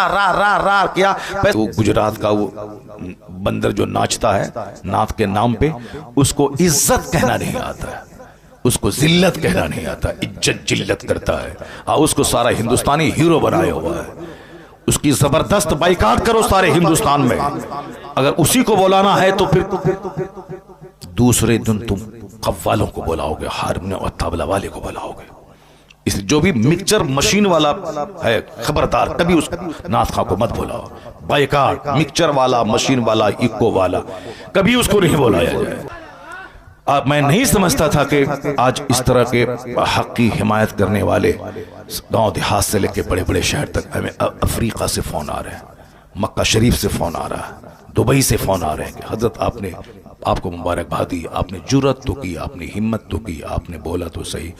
रा रा रा किया। तो गुजरात का वो बंदर जो नाचता है नाथ के नाम पे, उसको इज्जत कहना नहीं आता है, उसको जिल्लत कहना नहीं आता, इज्जत जिल्लत करता है। उसको सारा हिंदुस्तानी हीरो बनाया हुआ है। उसकी जबरदस्त बाइकाट करो सारे हिंदुस्तान में। अगर उसी को बुलाना है तो फिर दूसरे दिन तुम कव्वालों को बुलाओगे, हारमोनियम और तबला वाले को बुलाओगे। इसलिए जो भी मिक्सचर मशीन वाला है खबरदार कभी उस नाथ खां को मत बुलाओ। बाइकाट, मिक्सचर वाला, मशीन वाला, इको वाला, कभी उसको नहीं बुलाया जाए। अब मैं नहीं समझता था कि आज इस तरह के हक की हिमायत करने वाले गांव देहात से लेकर बड़े बड़े शहर तक हमें अफ्रीका से फोन आ रहे हैं, मक्का शरीफ से फोन आ रहा है, दुबई से फोन आ रहे हैं कि हजरत आपने, आपको मुबारकबाद दी, आपने जुर्रत तो की, आपने हिम्मत तो की, आपने बोला तो सही।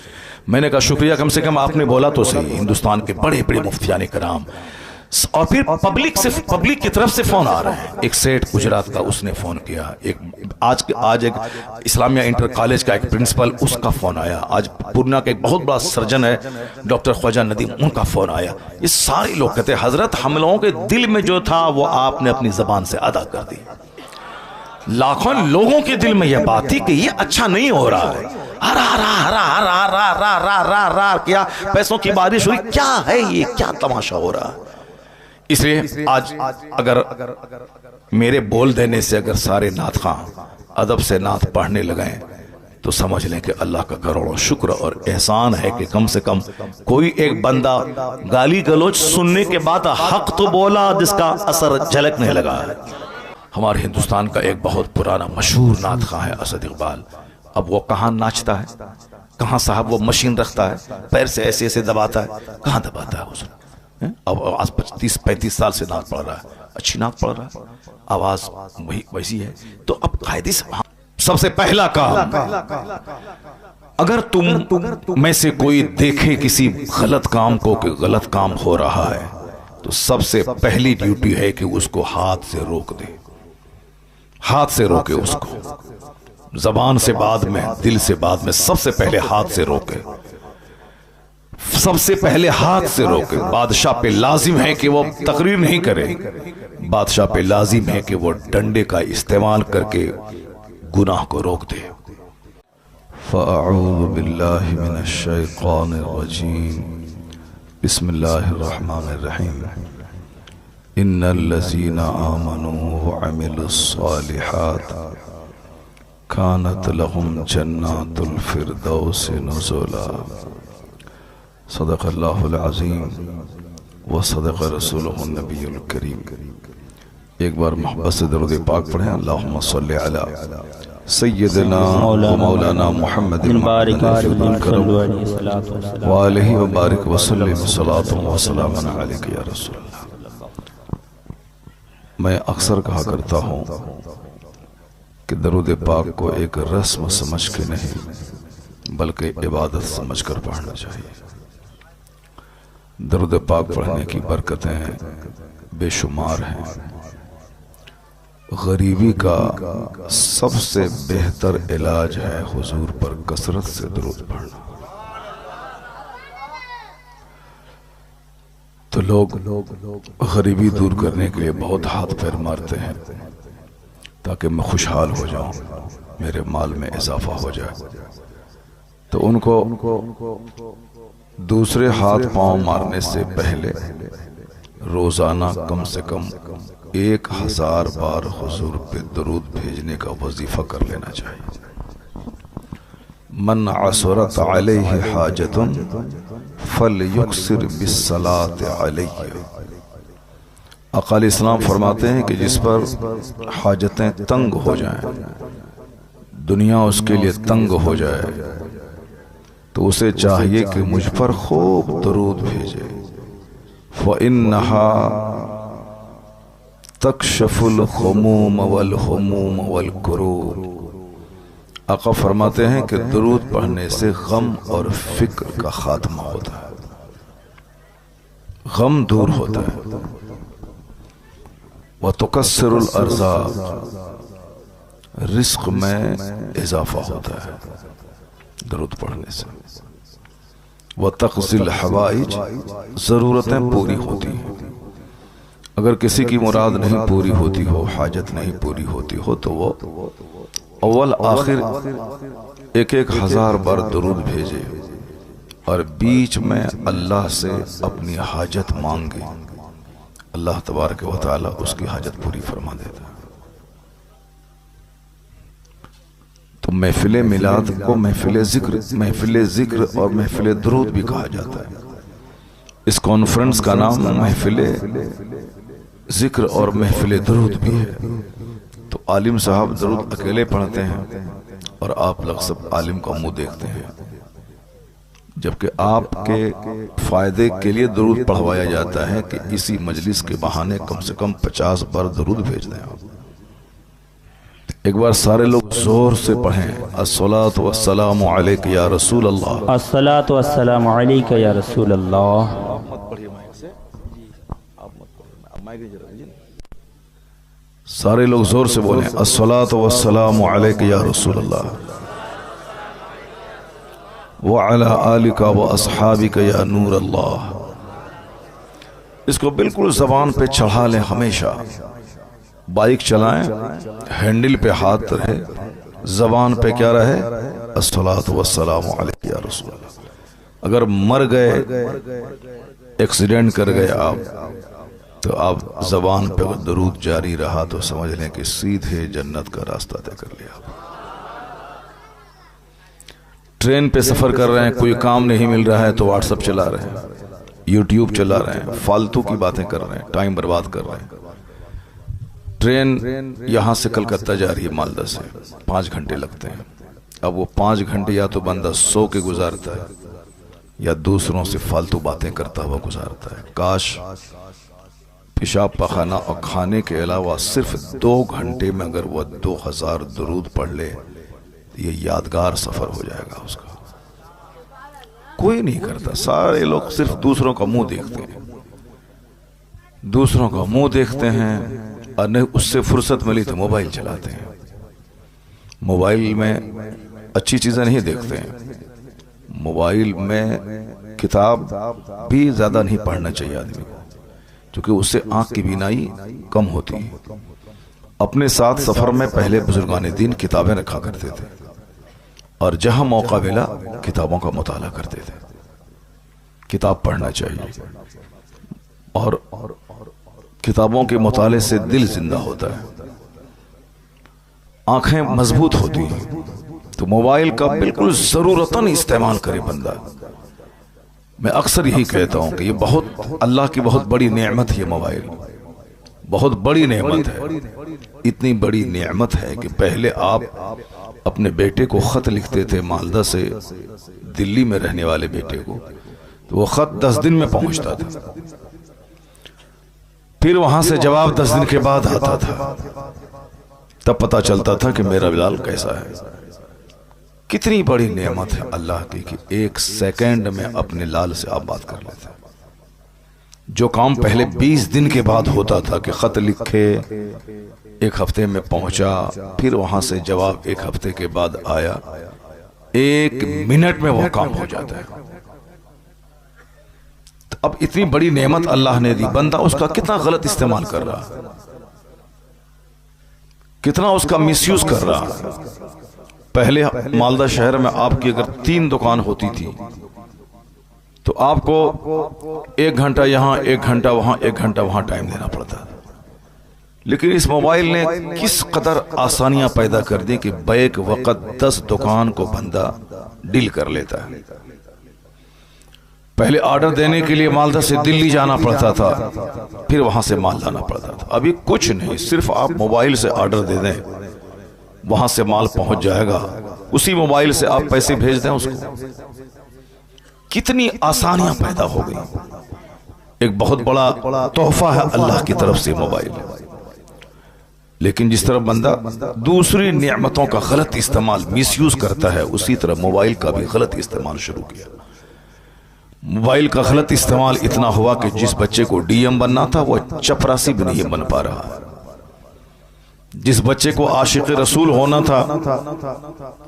मैंने कहा शुक्रिया, कम से कम आपने बोला तो सही। हिंदुस्तान के बड़े बड़े मुफ्तियाने कराम और फिर पब्लिक की तरफ से फोन आ रहे हैं। एक सेठ गुजरात का उसने फोन किया, एक आज एक इस्लामिया इंटर कॉलेज का एक प्रिंसिपल, उसका फोन आया। आज पूर्णा का एक बहुत बड़ा सर्जन है डॉक्टर ख्वाजा नदीम, उनका फोन आया। ये सारे लोग कहते हैं हजरत हम लोगों के दिल में जो था वो आपने अपनी जबान से अदा कर दी। लाखों लोगों के दिल में यह बात थी कि ये अच्छा नहीं हो रहा है, हरा हरा हरा हरा हरा हरा हरा हरा हरा क्या पैसों की बारिश हुई, क्या है ये, क्या तमाशा हो रहा है। इसलिए आज अगर मेरे बोल देने से अगर सारे नाथ खां अदब से नाथ पढ़ने लगे तो समझ लें कि अल्लाह का करोड़ों शुक्र और एहसान है कि कम से कम कोई एक बंदा गाली गलोच सुनने के बाद हक तो बोला जिसका असर झलकने लगा है। हमारे हिंदुस्तान का एक बहुत पुराना मशहूर नाथ खां है असद इकबाल। अब वो कहाँ नाचता है, कहाँ साहब वो मशीन रखता है, पैर से ऐसे ऐसे दबाता है, कहाँ दबाता है उसने। अब आज 35 साल से नात पढ़ रहा है, अच्छी नात पढ़ रहा है, आवाज वही वैसी है। तो अब कायदे से सबसे पहला काम, अगर तुम में से कोई देखे किसी गलत काम को कि गलत काम हो रहा है तो सबसे पहली ड्यूटी है कि उसको हाथ से रोक दे। हाथ से रोके उसको, जबान से बाद में, दिल से बाद में, सबसे पहले हाथ से रोके, सबसे पहले हाथ से रोके। बादशाह पे लाजिम है कि वो तकरीर नहीं करे, बादशाह पे लाजिम है कि वो डंडे का इस्तेमाल करके गुनाह को रोक दे। फ़अऊज़ु बिल्लाहि मिनश शैतानिर रजीम, बिस्मिल्लाहिर रहमानिर रहीम। इन्नल्लज़ीना आमनू व अमिलुस सालिहात कानत लहुम जन्नातुल फिरदौस नुज़ुला। सदक़ल्लाहुल अज़ीम व सदक़ रसूलुहुन नबियुल करीम। एक बार मोहब्बत से दरूद पाक पढ़ें। अल्लाहुम्मा सल्लि अला सय्यिदिना व मौलाना मुहम्मद व आलिहि व बारिक व सल्लिम सलातु व सलामुन अलैका या रसूलल्लाह। मैं अक्सर कहा करता हूँ कि दरूद पाक को एक रस्म समझ के नहीं बल्कि इबादत समझ कर पढ़ना चाहिए। दरूद पाक पढ़ने की बरकतें बेशुमार हैं। गरीबी का सबसे बेहतर इलाज है हुजूर पर कसरत से दरूद पढ़ना। तो लोग गरीबी दूर करने के लिए बहुत हाथ पैर मारते हैं ताकि मैं खुशहाल हो जाऊं, मेरे माल में इजाफा हो जाए। तो उनको दूसरे हाथ पांव मारने से पहले रोजाना कम से कम 1000 बार हुजूर पे दरूद भेजने का वजीफा कर लेना चाहिए। मन असरत अलैहि हाजतुन फलयुक्सिर बिस्सलात अलैहि। अकाल इस्लाम फरमाते हैं कि जिस पर हाजतें तंग हो जाएं, दुनिया उसके लिए तंग हो जाए, तो उसे चाहिए कि मुझ पर खूब दरूद भेजे। फ़इन्नहा तकशफुल खुमूम वल हुमूम वल कुरूब। आका फरमाते हैं कि दरूद पढ़ने से गम और फिक्र का खात्मा होता है, गम दूर होता है। व तुकस्सिरुल अर्ज़ाक़, रिस्क में इजाफा होता है दरूद पढ़ने से। व तक़ज़िल हवाइज, ज़रूरतें पूरी होती हैं। अगर किसी की मुराद नहीं पूरी होती हो, हाजत नहीं पूरी होती हो, तो वो अव्वल आखिर एक एक हजार बार दुरूद भेजे और बीच में अल्लाह से अपनी हाजत मांगे। अल्लाह तबारक व तआला उसकी हाजत पूरी फरमा देता है। तो महफिल मिलाद को महफिल जिक्र और महफिल दुरूद भी कहा जाता है। इस कॉन्फ्रेंस का नाम महफिल जिक्र और महफिल दुरूद भी है। तो आलिम साहब दुरूद अकेले पढ़ते हैं और आप लोग सब आलिम का मुंह देखते हैं, जबकि आपके फायदे के लिए दुरूद पढ़वाया जाता है कि इसी मजलिस के बहाने कम से कम 50 बार दुरूद भेज दें आप। एक बार सारे लोग जोर से पढ़ें, अस्सलातु वस्सलामु अलैका या रसूल अल्लाह। अस्सलातु वस्सलामु अलैका या रसूल अल्लाह। सारे लोग जोर से बोलें, अस्सलातु वस्सलामु अलैका या रसूल अल्लाह व अला आलिका व अस्हाबिका या नूर अल्लाह। इसको बिल्कुल जबान पे चढ़ा लें। हमेशा बाइक चलाएं, हैंडल पे हाथ रहे, जबान पे क्या रहे, अस्सलातु वस्सलामु अलैका या रसूल अल्लाह। अगर मर गए, एक्सीडेंट कर गए आप, तो आप जबान पे दरूद जारी रहा तो समझ लें कि सीधे जन्नत का रास्ता तय कर लिया। ट्रेन पे सफर कर रहे हैं, कोई काम नहीं मिल रहा है तो व्हाट्सएप चला रहे हैं, यूट्यूब चला रहे हैं, फालतू की बातें कर रहे हैं, टाइम बर्बाद कर रहे हैं। ट्रेन यहां से कलकत्ता जा रही है, मालदा से 5 घंटे लगते हैं। अब वो 5 घंटे या तो बंदा सो के गुजारता है या दूसरों से फालतू बातें करता हुआ गुजारता है। काश पेशाब पखाना और खाने के अलावा सिर्फ 2 घंटे में अगर वह 2000 दुरूद पढ़ ले, ये यादगार सफर हो जाएगा उसका। कोई नहीं करता, सारे लोग सिर्फ दूसरों का मुंह देखते हैं, दूसरों का मुंह देखते हैं, और नहीं उससे फुर्सत मिली तो मोबाइल चलाते हैं। मोबाइल में अच्छी चीजें नहीं देखते हैं। मोबाइल में किताब भी ज्यादा नहीं पढ़ना चाहिए आदमी को, क्योंकि उससे आंख की बीनाई कम होती है। अपने साथ सफर में पहले बुजुर्गान दीन किताबें रखा करते थे और जहां मौका मिला किताबों का मुताला करते थे। किताब पढ़ना चाहिए और किताबों के मुताले से दिल जिंदा होता है, आंखें मजबूत होती हैं। तो मोबाइल का बिल्कुल जरूरतन इस्तेमाल करे बंदा। मैं अक्सर यही कहता हूं कि ये बहुत अल्लाह की बहुत बड़ी नेमत है। मोबाइल बहुत बड़ी नेमत है। इतनी बड़ी नेमत है कि पहले आप अपने बेटे को खत लिखते थे, मालदा से दिल्ली में रहने वाले बेटे को, तो वो खत 10 दिन में पहुंचता था। फिर वहां से जवाब 10 दिन के बाद आता था, तब पता चलता था कि मेरा बिलाल कैसा है। कितनी बड़ी नेमत है अल्लाह की कि 1 सेकंड में अपने लाल से आप बात कर लेते हैं। जो काम पहले 20 दिन के बाद होता था कि खत लिखे, 1 हफ्ते में पहुंचा, फिर वहां से जवाब 1 हफ्ते के बाद आया, 1 मिनट में वह काम हो जाता है। तो अब इतनी बड़ी नेमत अल्लाह ने दी, बंदा उसका कितना गलत इस्तेमाल कर रहा, कितना उसका मिसयूज कर रहा। पहले मालदा शहर में आपकी अगर 3 दुकान होती थी तो आपको 1 घंटा यहां, 1 घंटा वहां, 1 घंटा वहां टाइम देना पड़ता था। लेकिन इस मोबाइल ने किस कदर आसानियां पैदा कर दी कि बैक वक्त 10 दुकान को बंदा डील कर लेता है। पहले ऑर्डर देने के लिए मालदा से दिल्ली जाना पड़ता था, फिर वहां से माल लाना पड़ता था। अभी कुछ नहीं, सिर्फ आप मोबाइल से ऑर्डर दे दें, वहां से माल पहुंच जाएगा, उसी मोबाइल से आप पैसे भेज दें उसको। कितनी आसानियां पैदा हो गई। एक बहुत बड़ा तोहफा है अल्लाह की तरफ से मोबाइल। लेकिन जिस तरह बंदा दूसरी नियमतों का गलत इस्तेमाल, मिसयूज करता है, उसी तरह मोबाइल का भी गलत इस्तेमाल शुरू किया। मोबाइल का गलत इस्तेमाल इतना हुआ कि जिस बच्चे को डीएम बनना था वो चपरासी भी नहीं बन पा रहा। जिस बच्चे को आशिक रसूल होना था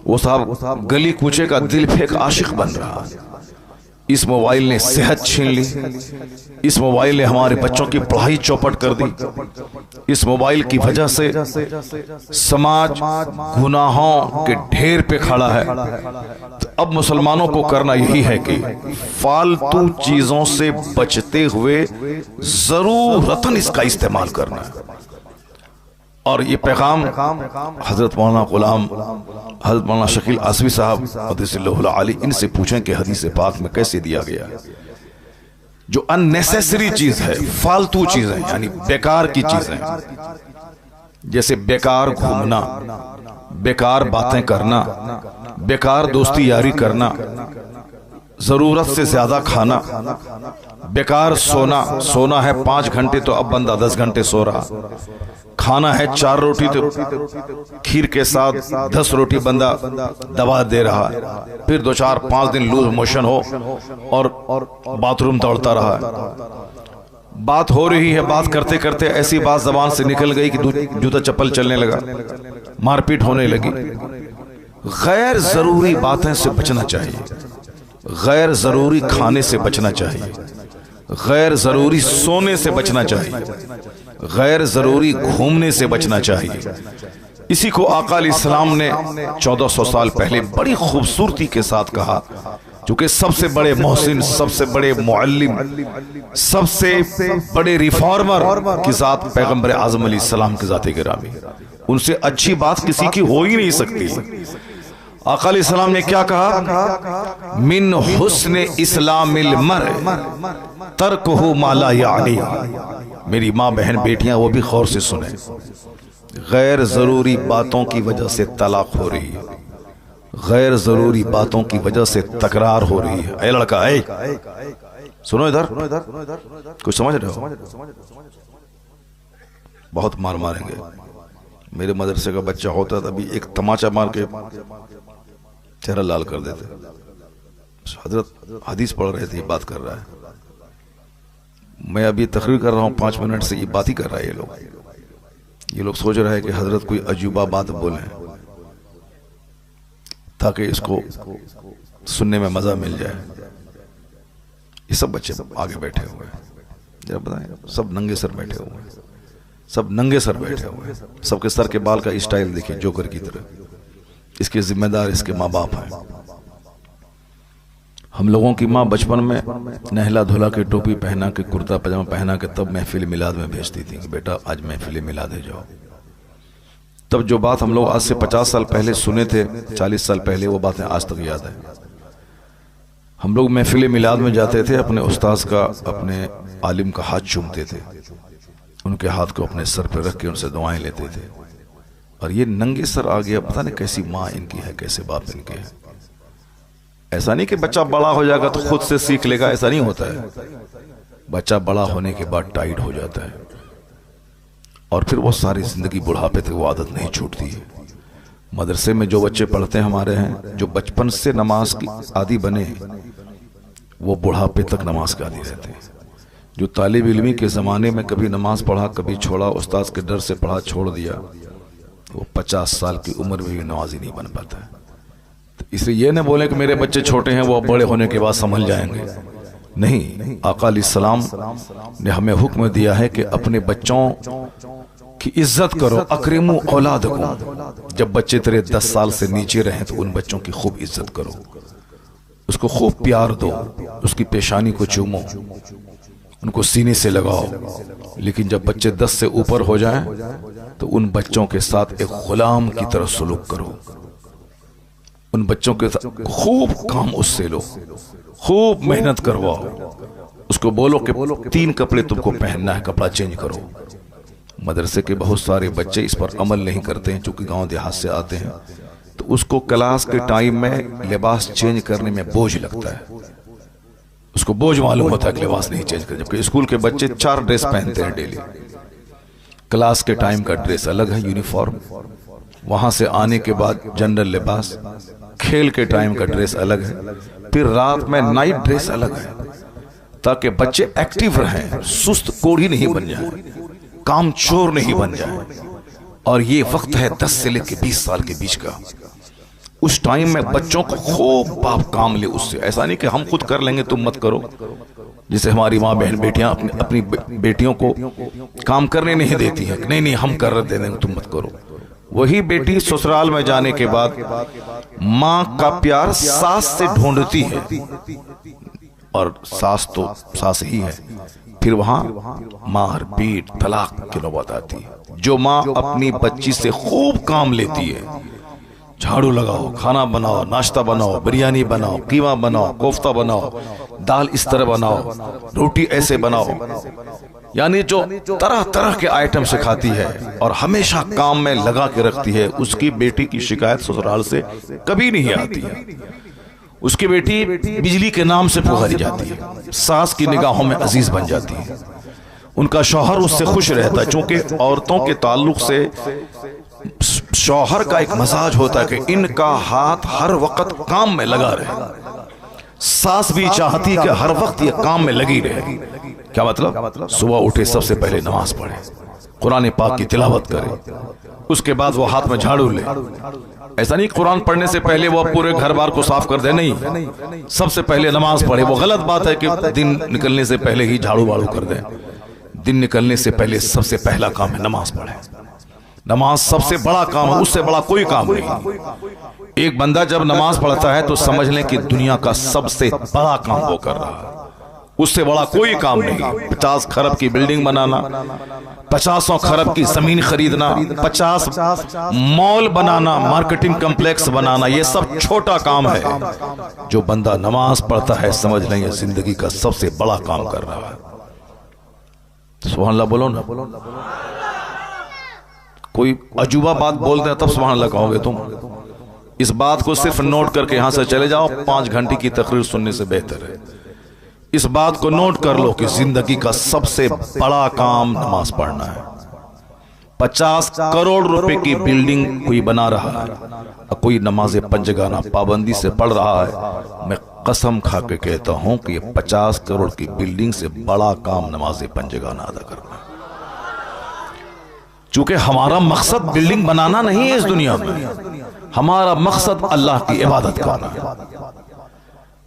वो साहब गली कूचे का दिल फेंक आशिक बन रहा। इस मोबाइल ने सेहत छीन ली, इस मोबाइल ने हमारे बच्चों की पढ़ाई चौपट कर दी। इस मोबाइल की वजह से समाज गुनाहों के ढेर पे खड़ा है। तो अब मुसलमानों को करना यही है कि फालतू चीजों से बचते हुए जरूरतन इसका इस्तेमाल करना है। और ये पैगाम हजरत मौलाना गुलाम हजरत मौलाना शकील आसवी साहब क़द्दसल्लाहु अलैहि इनसे पूछें कि हदीस पाक में कैसे दिया गया है। जो अननेसेसरी चीज है, फालतू चीजें, यानी बेकार की चीजें, जैसे बेकार घूमना, बेकार बातें करना, बेकार दोस्ती यारी करना, जरूरत से ज्यादा खाना, बेकार सोना है 5 घंटे तो अब बंदा 10 घंटे सो रहा, खाना है 4 रोटी तो खीर के साथ 10 रोटी बंदा दबा दे रहा है, फिर 2-4-5 दिन लूज मोशन हो और बाथरूम दौड़ता रहा। बात हो रही है, बात करते करते ऐसी बात जबान से निकल गई कि जूता चप्पल चलने लगा, मारपीट होने लगी। गैर जरूरी बातें से बचना चाहिए, गैर जरूरी खाने से बचना चाहिए, गैर जरूरी सोने से बचना चाहिए, गैर जरूरी घूमने से बचना चाहिए। इसी को आका अलैहिस्सलाम ने 1400 साल पहले बड़ी खूबसूरती के साथ कहा, क्योंकि सबसे बड़े मोहसिन, सबसे बड़े मुअल्लिम, सबसे बड़े रिफॉर्मर की जात पैगंबर आज़म अलैहिस्सलाम की जात गिरामी, उनसे अच्छी बात किसी की हो ही नहीं सकती। आका अलैहिस्सलाम ने क्या कहा? मिन हुस्न इस्लामिल मर्इ तर्कुहु मा ला यानी। मेरी माँ बहन बेटियां वो भी गौर से सुने, गैर जरूरी बातों की वजह से तलाक हो रही है, गैर जरूरी बातों की वजह से तकरार हो रही है। ऐ लड़का, ऐ सुनो इधर, कुछ समझ रहे हो? बहुत मार मारेंगे। मेरे मदरसे का बच्चा होता तभी एक तमाचा मार के चेहरा लाल कर देते। हजरत हदीस पढ़ रहे थे, ये बात कर रहा है, मैं अभी तकरीर कर रहा हूँ, 5 मिनट से ये बात ही कर रहा है। ये लोग सोच रहे हैं कि हजरत कोई अजूबा बात बोले ताकि इसको सुनने में मजा मिल जाए। ये सब बच्चे आगे बैठे हुए हैं, जरा बताएं, सब नंगे सर बैठे हुए हैं, सब नंगे सर बैठे हुए हैं, सबके सर के बाल का स्टाइल देखिए जोकर की तरह। इसके जिम्मेदार इसके माँ बाप हैं। हम लोगों की माँ बचपन में नहला धुला के टोपी पहना के कुर्ता पजामा पहना के तब महफिल मिलाद में भेजती थी कि बेटा आज महफिल मिलाद है जाओ। तब जो बात हम लोग आज से 50 साल पहले सुने थे, 40 साल पहले, वो बातें आज तक याद है। हम लोग महफिल मिलाद में जाते थे, अपने उस्ताद का, अपने आलिम का हाथ चूमते थे, उनके हाथ को अपने सर पर रख के उनसे दुआएं लेते थे। और ये नंगे सर आ गया, पता नहीं कैसी माँ इनकी है, कैसे बाप इनके हैं। ऐसा नहीं कि बच्चा बड़ा हो जाएगा तो खुद से सीख लेगा, ऐसा नहीं होता है। बच्चा बड़ा होने के बाद टाइट हो जाता है और फिर वो सारी जिंदगी बुढ़ापे तक वो आदत नहीं छूटती है। मदरसे में जो बच्चे पढ़ते हैं हमारे हैं, जो बचपन से नमाज की आदी बने, वो बुढ़ापे तक नमाज के आदी रहते हैं। जो तालिब इल्मी के ज़माने में कभी नमाज पढ़ा, कभी छोड़ा, उस्ताद के डर से पढ़ा छोड़ दिया, वो 50 साल की उम्र में भी नमाजी नहीं बन पाता है। तो इसलिए ये न बोले कि मेरे बच्चे छोटे हैं, वो बड़े होने के बाद संभल जाएंगे। नहीं, आका अलैहिस्सलाम ने हमें हुक्म दिया है कि अपने बच्चों की इज्जत करो। अकरिमु औलादकुम, जब बच्चे तेरे 10 साल से नीचे रहें तो उन बच्चों की खूब इज्जत करो, उसको खूब प्यार दो, उसकी पेशानी को चूमो, उनको सीने से लगाओ। लेकिन जब बच्चे 10 से ऊपर हो जाएं तो उन बच्चों के साथ एक गुलाम की तरह सलूक करो। उन बच्चों के साथ खूब काम उससे लो, खूब मेहनत करवाओ, उसको बोलो कि 3 कपड़े तुमको पहनना है, कपड़ा चेंज करो। मदरसे के बहुत सारे बच्चे इस पर अमल नहीं करते हैं, चूंकि गांव देहात से आते हैं, तो उसको क्लास के टाइम में लिबास चेंज करने में बोझ लगता है। उसको बोझ मालूम होता है कि लिबास नहीं चेंज कर, जबकि स्कूल के बच्चे 4 ड्रेस पहनते हैं डेली। क्लास के टाइम का ड्रेस अलग है, यूनिफॉर्म, वहां से आने के बाद जनरल लिबास, खेल के टाइम का ड्रेस अलग है, फिर रात में नाइट ड्रेस अलग है, ताकि बच्चे एक्टिव रहें, सुस्त कोढ़ी नहीं बन जाए, काम चोर नहीं बन जाए। और ये वक्त है 10 से लेकर 20 साल के बीच का। उस टाइम में बच्चों को खूब बाप काम ले उससे। ऐसा नहीं कि हम खुद कर लेंगे तुम मत करो, जिसे हमारी माँ बहन बेटियां अपनी बेटियों को काम करने नहीं देती हैं, नहीं नहीं हम कर दे देंगे तुम मत करो। वही बेटी ससुराल में जाने के बाद माँ का प्यार सास से ढूंढती है, और सास तो सास ही है। फिर वहां मार पीट तलाक की नौबत आती है। जो माँ अपनी बच्ची से खूब काम लेती है, झाड़ू लगाओ, खाना बनाओ, नाश्ता बनाओ, बिरयानी बनाओ, कीमा बनाओ, कोफ्ता बनाओ, दाल इस तरह बनाओ, रोटी ऐसे बनाओ, यानी जो तरह तरह के आइटम सिखाती है और हमेशा काम में लगा के रखती है, उसकी बेटी की शिकायत ससुराल से कभी नहीं आती है। उसकी बेटी बिजली के नाम से पुकारी जाती है, सास की निगाहों में अजीज बन जाती है, उनका शौहर उससे खुश रहता है। चूंकि औरतों के ताल्लुक से शौहर का एक मजाज होता है कि इनका हाथ हर वक्त काम में लगा रहे। सास भी चाहती कि हर वक्त ये काम में लगी रहे। क्या मतलब? सुबह उठे सबसे पहले नमाज पढ़े, कुरान पाक की तिलावत करे, उसके बाद वो हाथ में झाड़ू ले। ऐसा नहीं कुरान पढ़ने से पहले वो पूरे घर बार को साफ कर दे, नहीं, सबसे पहले नमाज पढ़े। वो गलत बात है कि दिन निकलने से पहले ही झाड़ू बाड़ू कर दे। दिन निकलने से पहले सबसे पहला काम है नमाज पढ़े। नमाज सबसे बड़ा काम है, उससे बड़ा कोई काम नहीं। एक बंदा जब नमाज पढ़ता है तो समझ लें कि दुनिया का सबसे बड़ा काम वो कर रहा है, उससे बड़ा कोई काम नहीं। 50 खरब की बिल्डिंग बनाना, 50 खरब की जमीन खरीदना, 50 मॉल बनाना, मार्केटिंग कॉम्प्लेक्स बनाना, ये सब छोटा काम है। जो बंदा नमाज पढ़ता है समझ लें ये जिंदगी का सबसे बड़ा काम कर रहा है। सुभान अल्लाह बोलो ना। कोई अजूबा बात बोलते हैं तब सुभान अल्लाह कहोगे तुम। इस बात को सिर्फ नोट करके यहां से चले जाओ, 5 घंटे की तकरीर सुनने से बेहतर है। इस बात को नोट कर लो कि जिंदगी का सबसे बड़ा काम नमाज पढ़ना है। 50 करोड़ रुपए की बिल्डिंग कोई बना रहा है और कोई नमाज पंजगाना पाबंदी से पढ़ रहा है, मैं कसम खा के कहता हूं कि 50 करोड़ की बिल्डिंग से बड़ा काम नमाज पंजगाना अदा करना। चूंकि हमारा मकसद बिल्डिंग बनाना नहीं है इस दुनिया में, हमारा मकसद अल्लाह की इबादत करना है।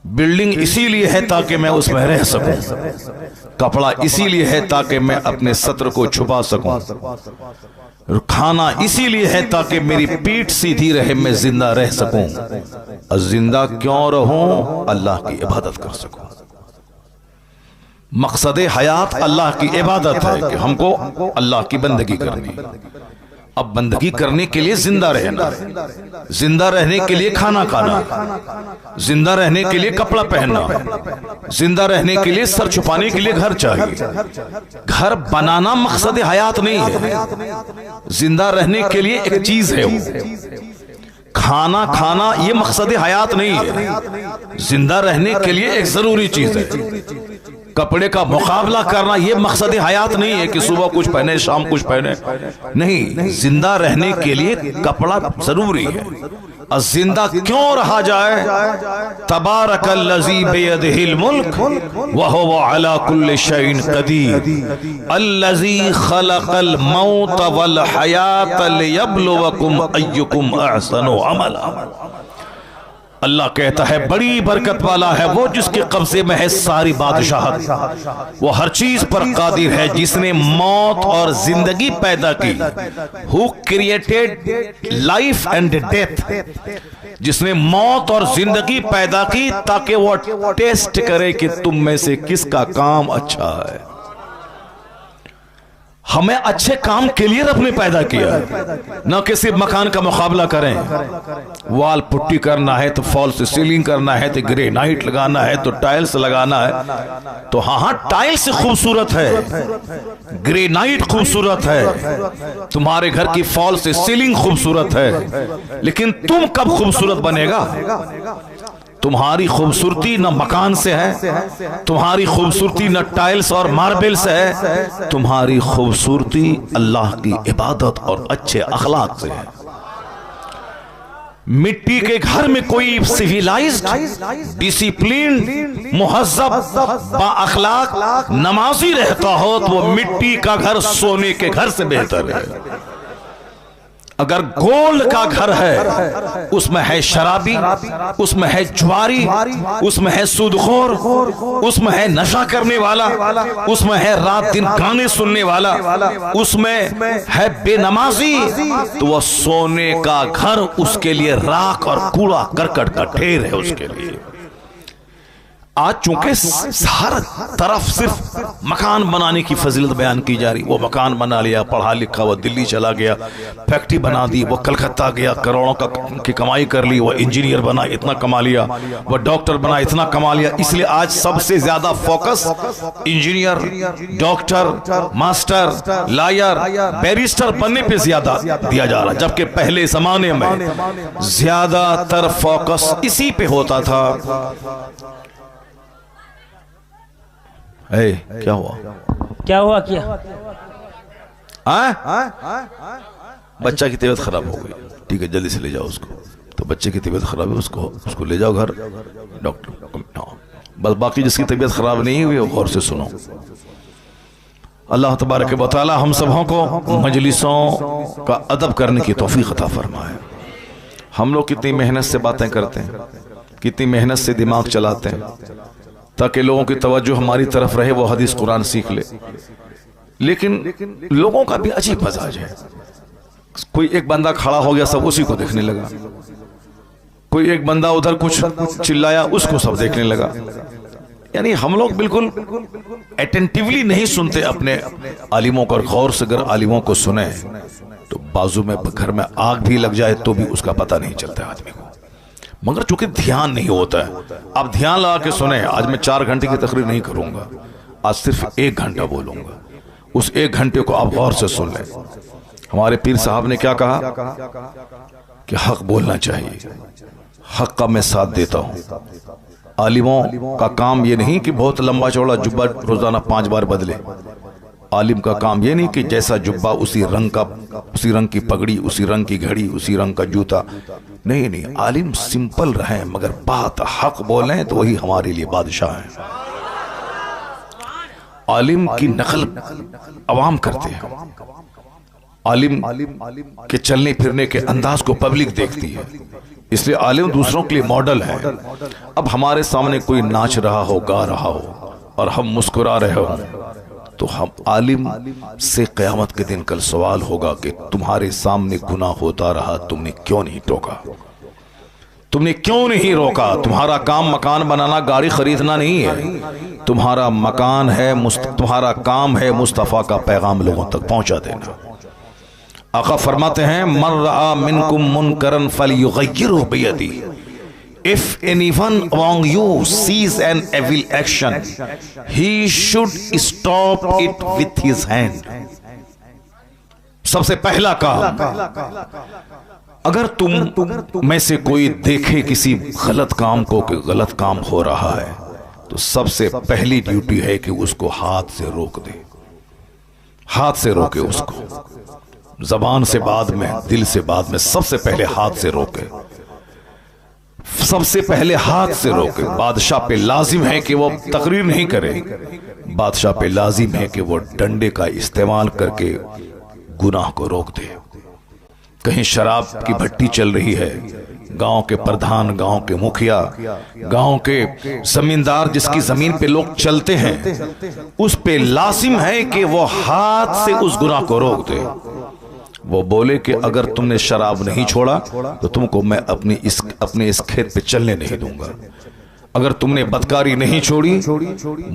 बिल्डिंग इसीलिए है ताकि मैं उसमें रह सकूं, कपड़ा इसीलिए है ताकि मैं अपने सत्र को छुपा सकूं, खाना इसीलिए है ताकि मेरी पीठ सीधी रहे, मैं जिंदा रह सकूं। और जिंदा क्यों रहूं? अल्लाह की इबादत कर सकूं। मकसद हयात अल्लाह की इबादत है कि हमको अल्लाह की बंदगी करनी। अब बंदगी करने के लिए जिंदा रहना, जिंदा रहने के लिए खाना खाना, जिंदा रहने के लिए कपड़ा पहनना, जिंदा रहने के लिए सर छुपाने के लिए घर चाहिए। घर बनाना मकसद हयात नहीं है, जिंदा रहने के लिए एक चीज है वो। खाना खाना ये मकसद हयात नहीं है, जिंदा रहने के लिए एक जरूरी चीज है। कपड़े का मुकाबला करना ये मकसद हयात नहीं है कि सुबह कुछ पहने शाम कुछ पहने, नहीं, जिंदा रहने के लिए कपड़ा जरूरी है। और जिंदा क्यों रहा जाए? तबारकल्लज़ी बियदिहिल मुल्क व हुवा अला कुल्लि शैइन क़दीर अल्लज़ी खलक़ल मौत वल हयात लियब्लुवकुम अय्युकुम अहसनु अमला। अल्लाह कहता है बड़ी बरकत वाला है वो जिसके कब्जे में है सारी बादशाहत, वो हर चीज पर कादिर है, जिसने मौत और जिंदगी पैदा की। Who created life and death, जिसने मौत और जिंदगी पैदा की ताकि वो टेस्ट करे कि तुम में से किसका काम अच्छा है। हमें अच्छे काम के लिए रब ने पैदा किया, न कि सिर्फ मकान का मुकाबला करें। वाल पुट्टी करना है तो फॉल से सीलिंग करना है, तो ग्रेनाइट लगाना है, तो टाइल्स लगाना है। तो हाँ, टाइल्स खूबसूरत है, ग्रेनाइट खूबसूरत है, तुम्हारे घर की फॉल से सीलिंग खूबसूरत है, लेकिन तुम कब खूबसूरत बनेगा? तुम्हारी खूबसूरती न मकान से है, तुम्हारी खूबसूरती न टाइल्स और मार्बल से है, तुम्हारी खूबसूरती अल्लाह की इबादत और अच्छे अखलाक से है। मिट्टी के घर में कोई सिविलाइज्ड, डिसिप्लिन, मुहज्जब, बाअखलाक नमाजी रहता हो तो वो मिट्टी का घर सोने के घर से बेहतर है। अगर गोल्ड का घर है, उसमें है शराबी, उसमें है जुआरी, उसमें है सूदखोर, उसमें है नशा करने वाला, उसमें है रात दिन गाने सुनने वाला, उसमें है बेनमाजी, तो वह सोने का घर उसके लिए राख और कूड़ा करकट का ढेर है उसके लिए। आज चूंकि हर तरफ सिर्फ मकान बनाने की फजीलत बयान की जा रही, वो मकान बना लिया, पढ़ा लिखा, वो दिल्ली चला गया, फैक्ट्री बना दी, वो कलकत्ता गया, करोड़ों की कमाई कर ली, वो इंजीनियर बना, इतना कमा लिया, वो डॉक्टर बना, इतना कमा लिया। इसलिए आज सबसे ज्यादा focus engineer, doctor, master, lawyer, barrister बनने पे ज्यादा दिया जा रहा है, जबकि पहले जमाने में ज्यादातर फोकस इसी पे होता था। क्या हुआ? क्या हुआ? क्या बच्चा की तबीयत खराब हो गई, ठीक है, जल्दी से ले जाओ उसको। तो बच्चे की तबीयत खराब है, उसको ले जाओ घर, डॉक्टर। बस बाकी जिसकी तबीयत खराब नहीं हुई वो गौर से सुनो। अल्लाह तबारक व तआला हम सबों को मजलिसों का अदब करने की तौफीक अता फरमाए। हम लोग कितनी मेहनत से बातें करते हैं, कितनी मेहनत से दिमाग चलाते हैं ताकि लोगों की तवज्जो हमारी तरफ रहे, वो हदीस कुरान सीख ले। लेकिन लोगों का भी अजीब मजाज है। कोई एक बंदा खड़ा हो गया, सब उसी को देखने लगा। कोई एक बंदा उधर कुछ चिल्लाया, उसको सब देखने लगा। यानी हम लोग बिल्कुल अटेंटिवली नहीं सुनते अपने आलिमों को। और गौर से अगर आलिमों को सुने तो बाजू में घर में आग भी लग जाए तो भी उसका पता नहीं चलता आदमी को। मगर चूंकि ध्यान नहीं होता है, आप ध्यान लगा के सुने। आज मैं 4 घंटे की तकरीर नहीं करूंगा, आज सिर्फ 1 घंटा बोलूंगा। उस 1 घंटे को आप गौर से सुन लें। हमारे पीर साहब ने क्या कहा कि हक बोलना चाहिए, हक का मैं साथ देता हूं। आलिमों का काम ये नहीं कि बहुत लंबा चौड़ा जुब्बा रोजाना 5 बार बदले। आलिम का काम ये नहीं कि जैसा जुब्बा उसी रंग की पगड़ी, उसी रंग की घड़ी, उसी रंग का जूता। नहीं, आलिम सिंपल रहे मगर बात हक बोलें तो वही हमारे लिए बादशाह है। आलिम की नकल अवाम करते हैं, आलिम के चलने फिरने के अंदाज को पब्लिक देखती है, इसलिए आलिम दूसरों के लिए मॉडल है। अब हमारे सामने कोई नाच रहा हो, गा रहा हो और हम मुस्कुरा रहे हो तो हम आलिम से क़यामत के दिन कल सवाल होगा कि तुम्हारे सामने गुनाह होता रहा, तुमने क्यों नहीं टोका, तुमने क्यों नहीं रोका। तुम्हारा काम मकान बनाना, गाड़ी खरीदना नहीं है। तुम्हारा मकान है, तुम्हारा काम है मुस्तफ़ा का पैगाम लोगों तक पहुंचा देना। आका फरमाते हैं, मन रआ मिनकुम मुनकरन फलयुगय्यिरहु बियदिही। If anyone among you sees an evil action, he should stop it with his hand. सबसे पहला काम, अगर तुम में से कोई देखे किसी गलत काम को कि गलत काम हो रहा है तो सबसे पहली ड्यूटी है कि उसको हाथ से रोक दे। हाथ से रोके उसको, जबान से बाद में, दिल से बाद में, सबसे पहले हाथ से रोके। सबसे पहले हाथ से रोके। बादशाह पे लाजिम है कि वो तकरीर नहीं करे, बादशाह पे लाजिम है कि वो डंडे का इस्तेमाल करके गुनाह को रोक दे। कहीं शराब की भट्टी चल रही है, गांव के प्रधान, गांव के मुखिया, गांव के जमींदार जिसकी जमीन पे लोग चलते हैं, उस पे लाजिम है कि वो हाथ से उस गुनाह को रोक दे। वो बोले कि अगर तुमने शराब नहीं छोड़ा तो तुमको मैं अपने इस खेत पे चलने नहीं दूंगा। अगर तुमने बदकारी नहीं छोड़ी,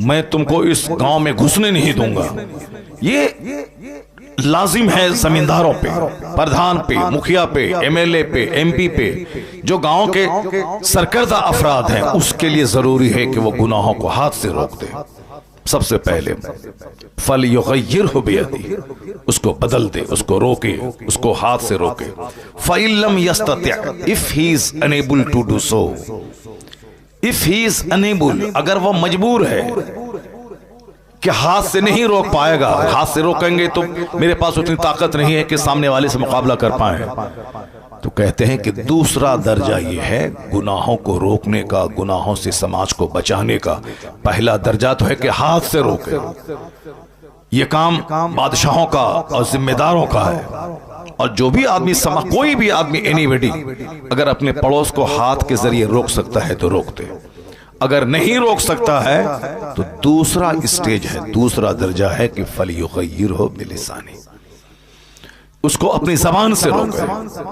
मैं तुमको इस गांव में घुसने नहीं दूंगा। ये लाजिम है जमींदारों पे, प्रधान पे, मुखिया पे, एमएलए पे, एमपी पे, जो गांव के सरकर्दा अफराद हैं, उसके लिए जरूरी है कि वो गुनाहों को हाथ से रोक दे। सबसे पहले फलयुगय्यिरहु बियदिही, उसको बदल दे, उसको रोके, उसको हाथ से रोके। फ़इल्लम यस्तति', if he is unable to do so, if he is unable, अगर वो मजबूर है कि हाथ से नहीं रोक पाएगा, हाथ से रोकेंगे तो मेरे पास उतनी ताकत नहीं है कि सामने वाले से मुकाबला कर पाए, तो कहते हैं कि दूसरा दर्जा ये है गुनाहों को रोकने का, गुनाहों से समाज को बचाने का। पहला दर्जा तो है कि हाथ से रोके। ये काम बादशाहों का और जिम्मेदारों का है। और जो भी आदमी कोई भी आदमी एनीबॉडी अगर अपने पड़ोस को हाथ के जरिए रोक सकता है तो रोक दे। अगर नहीं रोक सकता है तो दूसरा स्टेज है, दूसरा दर्जा है कि फलयुग़य्यिरहु बिलिसानी, उसको अपनी जबान से रोके,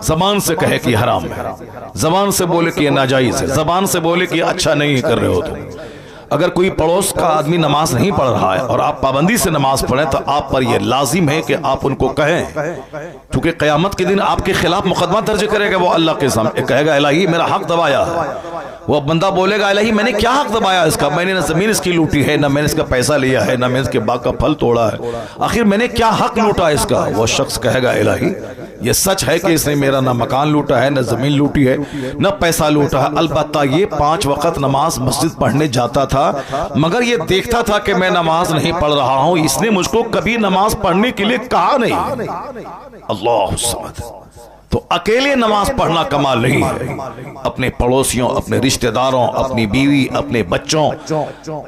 जबान से कहे कि हराम है, जबान से बोले कि ये नाजायज है, जबान से बोले कि अच्छा नहीं कर रहे हो तुम। अगर कोई पड़ोस का आदमी नमाज नहीं पढ़ रहा है और आप पाबंदी से नमाज पढ़ें तो आप पर यह लाजिम है कि आप उनको कहें, क्योंकि क़यामत के दिन आपके खिलाफ मुकदमा दर्ज करेगा वो अल्लाह के सामने, कहेगा इलाही मेरा हक दबाया है। वो बंदा बोलेगा इलाही मैंने क्या हक दबाया इसका, मैंने ना जमीन इसकी लूटी है, ना मैंने इसका पैसा लिया है, ना मैंने इसके बाग का फल तोड़ा है, आखिर मैंने क्या हक लूटा इसका। वो शख्स कहेगा इलाही ये सच है कि इसने मेरा ना मकान लूटा है, ना जमीन लूटी है, ना पैसा लूटा है, अलबत्ता ये 5 वक्त नमाज मस्जिद पढ़ने जाता था, मगर ये देखता था कि मैं नमाज नहीं पढ़ रहा हूं, इसने मुझको कभी नमाज पढ़ने के लिए कहा नहीं। अल्लाह समद। तो अकेले नमाज पढ़ना कमाल नहीं है, अपने पड़ोसियों, अपने रिश्तेदारों, अपनी बीवी, अपने बच्चों,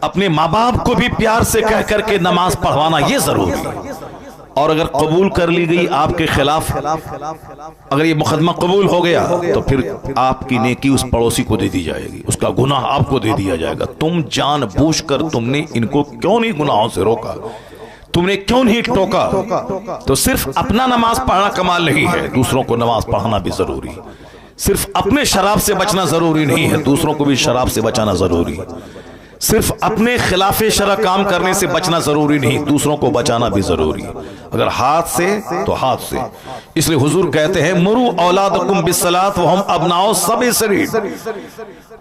अपने माँ बाप को भी प्यार से कह करके नमाज पढ़वाना ये जरूरी है। और अगर कबूल कर ली गई आपके खिलाफ, अगर ये मुकदमा कबूल हो गया तो फिर आपकी नेकी उस पड़ोसी को दे दी जाएगी, उसका गुनाह आपको दे दिया जाएगा। तुम जानबूझकर तुमने इनको क्यों नहीं गुनाहों से रोका, तुमने क्यों नहीं टोका। तो सिर्फ अपना नमाज पढ़ना कमाल नहीं है, दूसरों को नमाज पढ़ाना भी जरूरी है। सिर्फ अपने शराब से बचना जरूरी नहीं है, दूसरों को भी शराब से बचाना जरूरी है। सिर्फ अपने खिलाफे शरा काम करने से बचना जरूरी नहीं, दूसरों को बचाना भी जरूरी है। अगर हाथ से तो हाथ से। इसलिए हुजूर कहते हैं मुरू औलादकुम बिस्सलात व हम अबनाओ सबी सरीर,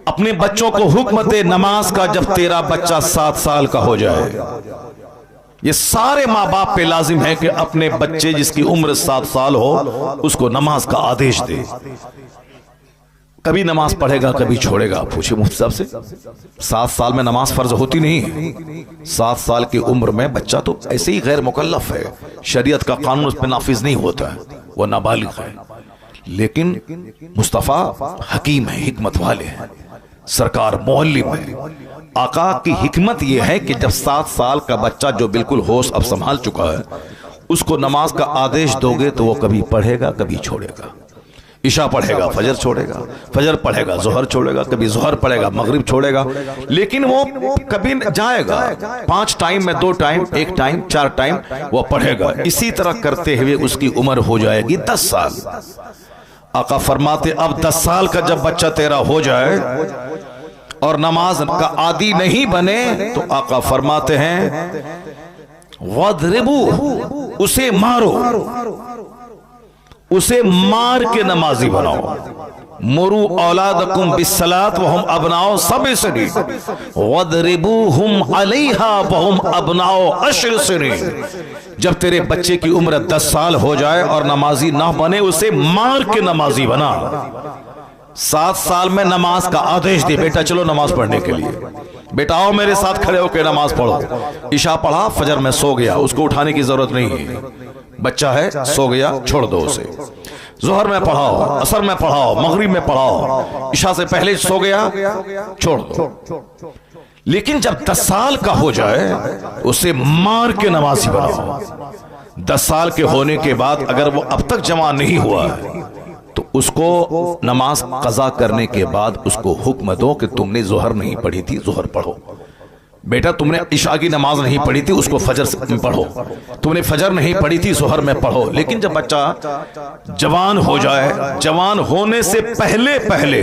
अपने बच्चों को हुक्म दे नमाज का जब तेरा बच्चा 7 साल का हो जाए। ये सारे माँ बाप पे लाजिम है कि अपने बच्चे जिसकी उम्र 7 साल हो उसको नमाज का आदेश दे। कभी नमाज पढ़ेगा कभी छोड़ेगा, पूछे मुफ्ती साहब से। 7 साल में नमाज फर्ज होती नहीं है। 7 साल की उम्र में बच्चा तो ऐसे ही गैर मुकल्लफ है, शरीयत का कानून उस पर नाफिज नहीं होता है, वह नाबालिग है। लेकिन मुस्तफ़ा हकीम है, हिकमत वाले हैं, सरकार मुअल्लिम है। आका की हिकमत यह है कि जब 7 साल का बच्चा जो बिल्कुल होश अब संभाल चुका है उसको नमाज का आदेश दोगे तो वो कभी पढ़ेगा कभी छोड़ेगा। इशा पढ़ेगा फजर छोड़ेगा, फजर पढ़ेगा जोहर छोड़ेगा, कभी जोहर पढ़ेगा मगरिब छोड़ेगा, लेकिन वो कभी जाएगा 5 टाइम में 2 टाइम, 1 टाइम, 4 टाइम वो पढ़ेगा। इसी तरह करते हुए उसकी उम्र हो जाएगी 10 साल। आका फरमाते अब 10 साल का जब बच्चा तेरा हो जाए और नमाज का आदी नहीं बने तो आका फरमाते हैं वद्रिबू, उसे मारो, उसे मार के नमाजी बनाओ। मुरू औलादकुम बिस्सलात व हम अबनाओ सबी सरीर वद्रिबूहुम अलैहा व हम अबनाओ 10 सरीर। जब तेरे बच्चे की उम्र 10 साल हो जाए और नमाजी ना बने उसे मार के नमाजी बना। 7 साल में नमाज का आदेश दे, बेटा चलो नमाज पढ़ने के लिए, बेटा आओ मेरे साथ खड़े होकर नमाज पढ़ो। इशा पढ़ा फजर में सो गया, उसको उठाने की जरूरत नहीं है, बच्चा है सो गया छोड़ दो उसे। जोहर में पढ़ाओ, असर में पढ़ाओ, मगरिब में पढ़ाओ, इशा से पहले सो गया छोड़ दो। लेकिन जब 10 साल का हो जाए उसे मार के नमाजी बनाओ। 10 साल के होने के बाद अगर वो अब तक जवान नहीं हुआ है तो उसको नमाज कज़ा करने के बाद उसको हुक्म दो कि तुमने जोहर नहीं पढ़ी थी जोहर पढ़ो, बेटा तुमने इशा की नमाज नहीं पढ़ी थी उसको फजर में पढ़ो, तुमने फजर नहीं पढ़ी थी जोहर में पढ़ो। लेकिन जब बच्चा जवान हो जाए, जवान होने से पहले पहले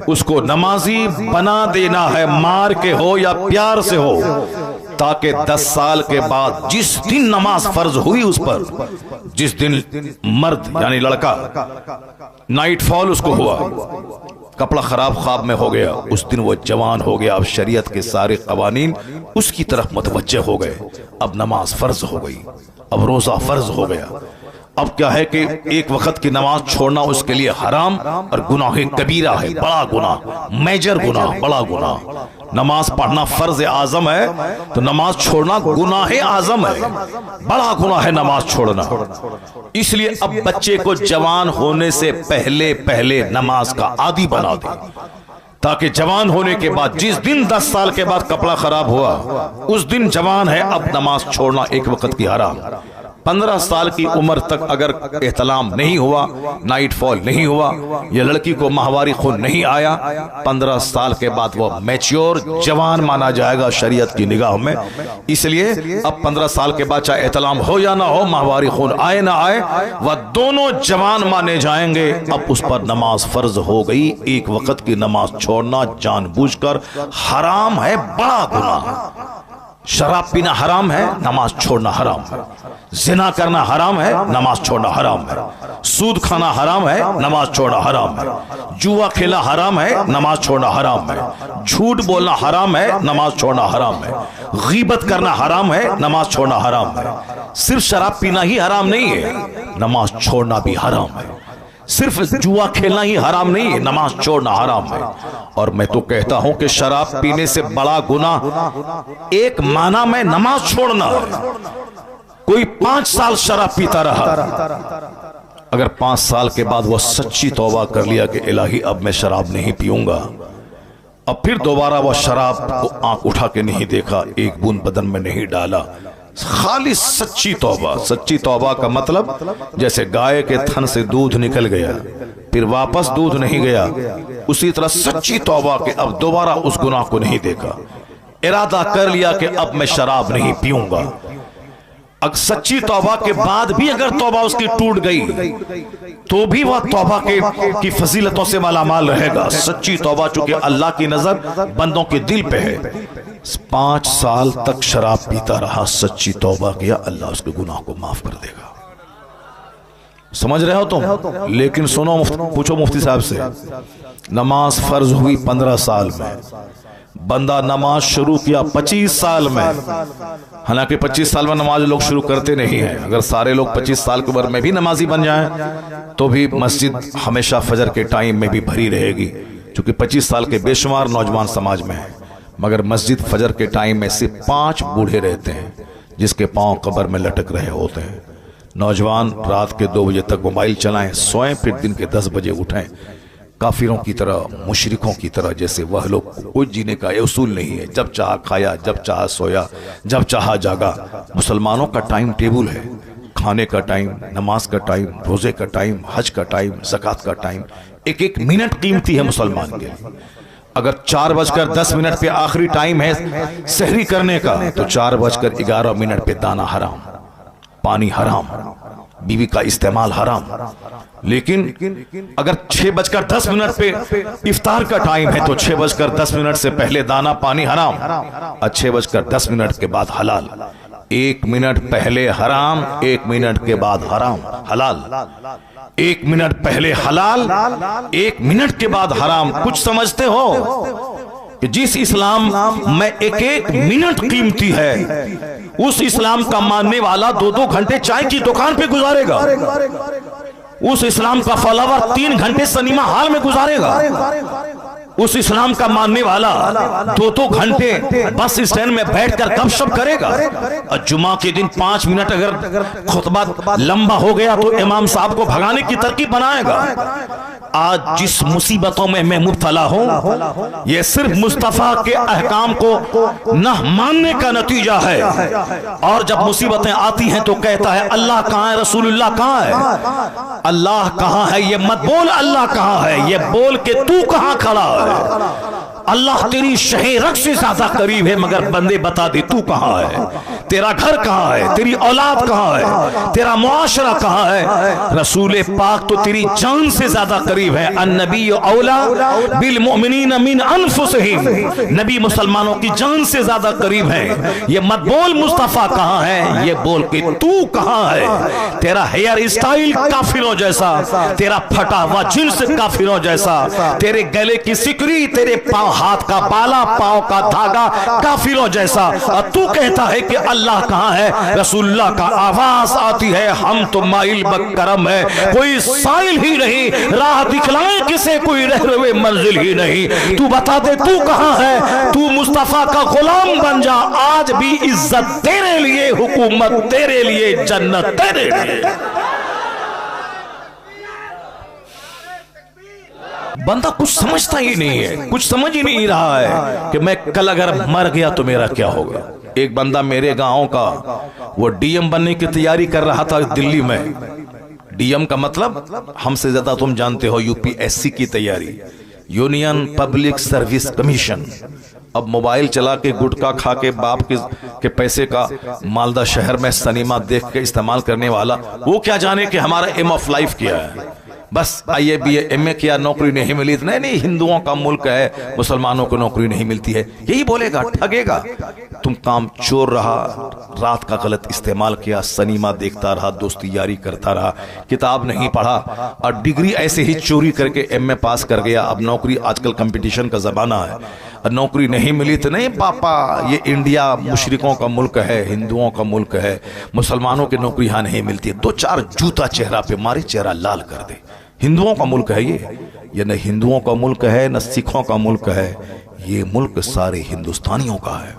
उसको नमाजी बना देना है, मार के हो या प्यार से हो, ताकि 10 साल के बाद जिस दिन नमाज फर्ज हुई उस पर, जिस दिन मर्द यानी लड़का नाइट फॉल उसको हुआ, कपड़ा खराब ख्वाब में हो गया, उस दिन वो जवान हो गया। अब शरीयत के सारे कवानीन उसकी तरफ मुतवज्जे हो गए। अब नमाज फर्ज हो गई, अब रोजा फर्ज हो गया। अब क्या है कि एक वक्त की नमाज छोड़ना उसके लिए हराम और गुनाह कबीरा है, बड़ा गुनाह, मेजर गुनाह, बड़ा गुनाह। नमाज पढ़ना फर्ज आजम है तो नमाज छोड़ना गुनाह आजम है, बड़ा गुनाह है नमाज छोड़ना। इसलिए अब बच्चे को जवान होने से पहले पहले नमाज का आदी बना दे। ताकि जवान होने के बाद, जिस दिन 10 साल के बाद कपड़ा खराब हुआ उस दिन जवान है, अब नमाज छोड़ना एक वक्त की हराम। 15 साल की उम्र तक अगर एहतलाम नहीं हुआ, नाइट फॉल नहीं हुआ, या लड़की को माहवारी खून नहीं आया, 15 साल के बाद वो मैच्योर जवान माना जाएगा शरीयत की निगाह में। इसलिए अब 15 साल के बाद चाहे एहतलाम हो या ना हो, माहवारी खून आए ना आए, वह दोनों जवान माने जाएंगे। अब उस पर नमाज फर्ज हो गई। एक वक्त की नमाज छोड़ना जानबूझकर हराम है, बड़ा गुनाह। शराब पीना हराम है, नमाज छोड़ना हराम है। जिना करना हराम है, नमाज छोड़ना हराम है। सूद खाना हराम है, नमाज छोड़ना हराम है। जुआ खेलना हराम है, नमाज छोड़ना हराम है। झूठ बोलना हराम है, नमाज छोड़ना हराम है। गीबत करना हराम है, नमाज छोड़ना हराम है। सिर्फ शराब पीना ही हराम नहीं है, नमाज छोड़ना भी हराम है। सिर्फ जुआ खेलना ही हराम नहीं है, नमाज छोड़ना हराम है। और मैं तो कहता हूं कि शराब पीने से बड़ा गुनाह एक माना में नमाज छोड़ना है। कोई 5 साल शराब पीता रहा, अगर 5 साल के बाद वो सच्ची तौबा कर लिया कि इलाही अब मैं शराब नहीं पीऊंगा, अब फिर दोबारा वह शराब को आंख उठा के नहीं देखा, एक बूंद बदन में नहीं डाला, खाली सच्ची तौबा। सच्ची तौबा का मतलब जैसे गाय के थन से दूध निकल गया फिर वापस दूध नहीं गया, उसी तरह सच्ची तौबा के अब दोबारा उस गुनाह को नहीं देखा, इरादा कर लिया कि अब मैं शराब नहीं पीऊंगा। अगर सच्ची तौबा के बाद भी अगर तौबा उसकी टूट गई तो भी वह तौबा की फजीलतों से मालामाल रहेगा। सच्ची तौबा चूंकि अल्लाह की नजर बंदों के दिल पे है। 5 साल तक शराब पीता रहा, सच्ची तौबा किया, अल्लाह उसके गुनाह को माफ कर देगा। समझ रहे हो तुम? लेकिन सुनो, पूछो मुफ्ती साहब से, नमाज फर्ज हुई 15 साल में, बंदा नमाज शुरू किया 25 साल में। हालांकि 25 साल में नमाज लोग शुरू करते नहीं हैं। अगर सारे लोग 25 साल की उम्र में भी नमाजी बन जाएं तो भी मस्जिद हमेशा फजर के टाइम में भी भरी रहेगी, क्योंकि 25 साल के बेशुमार नौजवान समाज में हैं, मगर मस्जिद फजर के टाइम में सिर्फ 5 बूढ़े रहते हैं जिसके पांव कब्र में लटक रहे होते हैं। नौजवान रात के 2 बजे तक मोबाइल चलाएं, सोएं, फिर दिन के 10 बजे उठें। काफिरों की तरह, मुशरिकों की तरह, जैसे वह लोग कोई जीने का ये उसूल नहीं है, जब चाहा खाया, जब चाहा सोया, जब चाहा जागा। मुसलमानों का टाइम टेबल है, खाने का टाइम, नमाज का टाइम, रोजे का टाइम, हज का टाइम, ज़कात का टाइम, एक एक मिनट कीमती है मुसलमान के लिए। अगर 4:10 पे आखिरी टाइम है सहरी करने का, तो 4:11 पे दाना हराम, पानी हराम, बीवी का इस्तेमाल हराम। लेकिन अगर 6:10 पे इफ्तार का टाइम है तो 6:10 से पहले दाना पानी हराम, और 6:10 के बाद हलाल। 1 मिनट पहले हराम, 1 मिनट के बाद हराम हलाल। 1 मिनट पहले हलाल, 1 मिनट के बाद हराम। कुछ समझते हो कि जिस इस्लाम में एक एक मिनट कीमती है, उस इस्लाम का मानने वाला 2-2 घंटे चाय की दुकान पे गुजारेगा। उस इस्लाम का फॉलोवर 3 घंटे सिनेमा हॉल में गुजारेगा। उस इस्लाम का मानने वाला 2-2 घंटे बस स्टैंड में बैठकर गपशप करेगा। और जुमा के दिन 5 मिनट अगर खुतबा लंबा हो गया तो इमाम साहब को भगाने की तरकीब बनाएगा। आज जिस मुसीबतों में मैं मुब्तला हूं, यह सिर्फ मुस्तफा के अहकाम को न मानने का नतीजा है। और जब मुसीबतें आती हैं तो कहता है अल्लाह कहां है, रसूलुल्लाह कहां है। अल्लाह कहां है ये मत बोल, अल्लाह कहां है ये बोल के तू कहां खड़ा है। अल्लाह तेरी शहरत से ज्यादा करीब है, मगर बंदे बता दे तू कहां है, तेरा घर कहां है, तेरी औलाद कहां है, तेरा मुआशरा कहां है। रसूल पाक तो तेरी जान से ज्यादा करीब है। अन्नबी औला बिल मुमिनीन मिन अनफुसिहिम, नबी मुसलमानों की जान से ज्यादा करीब है। ये मत बोल मुस्तफा कहां है, ये बोल के तू कहां है। तेरा हेयर स्टाइल काफिरों जैसा, तेरा फटा हुआ जींस काफिरों जैसा, तेरे गले की सिकरी, तेरे पांव हाथ का बाला, पांव का धागा काफिरों जैसा। और तू कहता है कि अल्लाह कहां है। रसूलुल्लाह का आवाज आती है हम तो माइल बकरम है, कोई साइल ही नहीं, राह दिखलाए किसे कोई रहरुए मंजिल ही नहीं। तू बता दे तू कहां है। तू मुस्तफा का गुलाम बन जा, आज भी इज्जत तेरे लिए, हुकूमत तेरे लिए, जन्नत तेरे लिए। बंदा कुछ समझता ही नहीं है, कुछ समझ ही नहीं रहा है कि मैं कल अगर मर गया तो मेरा क्या होगा। एक बंदा मेरे गांव का, वो डीएम बनने की तैयारी कर रहा था दिल्ली में। डीएम का मतलब हमसे ज्यादा तुम जानते हो, यूपीएससी की तैयारी, यूनियन पब्लिक सर्विस कमीशन। अब मोबाइल चला के, गुटखा खा के, बाप के पैसे का मालदा शहर में सिनेमा देख के इस्तेमाल करने वाला, वो क्या जाने कि हमारा एम ऑफ लाइफ क्या है। बस आईए बीए एमए किया, नौकरी नहीं मिली। नहीं, हिंदुओं का मुल्क है, मुसलमानों को नौकरी नहीं मिलती है, यही बोलेगा, ठगेगा। तुम काम चोर रहा, रात का गलत इस्तेमाल किया, सिनेमा देखता रहा, दोस्ती यारी करता रहा, किताब नहीं पढ़ा और डिग्री ऐसे ही चोरी करके एमए पास कर गया। अब नौकरी, आजकल कंपटीशन का जमाना है, नौकरी नहीं मिली तो नहीं पापा, ये इंडिया मुशरिकों का मुल्क है, हिंदुओं का मुल्क है, मुसलमानों की नौकरी यहां नहीं मिलती है। दो चार जूता चेहरा पे मारे, चेहरा लाल कर दे। हिंदुओं का मुल्क है ये न हिंदुओं का मुल्क है, न सिखों का मुल्क है, ये मुल्क सारे हिंदुस्तानियों का है,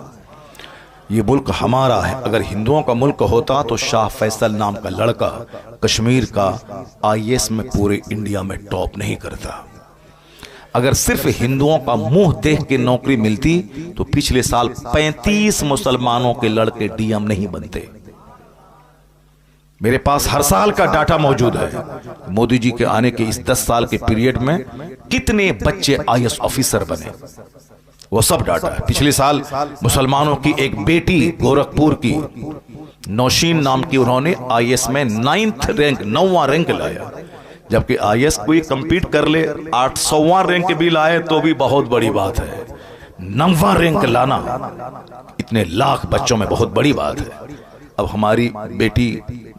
ये मुल्क हमारा है। अगर हिंदुओं का मुल्क होता तो शाह फैसल नाम का लड़का कश्मीर का आईएएस में पूरे इंडिया में टॉप नहीं करता। अगर सिर्फ हिंदुओं का मुंह देख के नौकरी मिलती तो पिछले साल 35 मुसलमानों के लड़के डीएम नहीं बनते। मेरे पास हर साल का डाटा मौजूद है। मोदी जी के आने के इस 10 साल के पीरियड में कितने बच्चे आईएएस ऑफिसर बने, वो सब डाटा है। पिछले साल मुसलमानों की एक बेटी गोरखपुर की नौशीन नाम की, उन्होंने आईएएस में 9वां रैंक लाया। जबकि आईएएस कोई कंपीट कर ले 800वां रैंक भी लाए तो भी बहुत बड़ी बात है। 9वां रैंक लाना इतने लाख बच्चों में बहुत बड़ी बात है। अब हमारी बेटी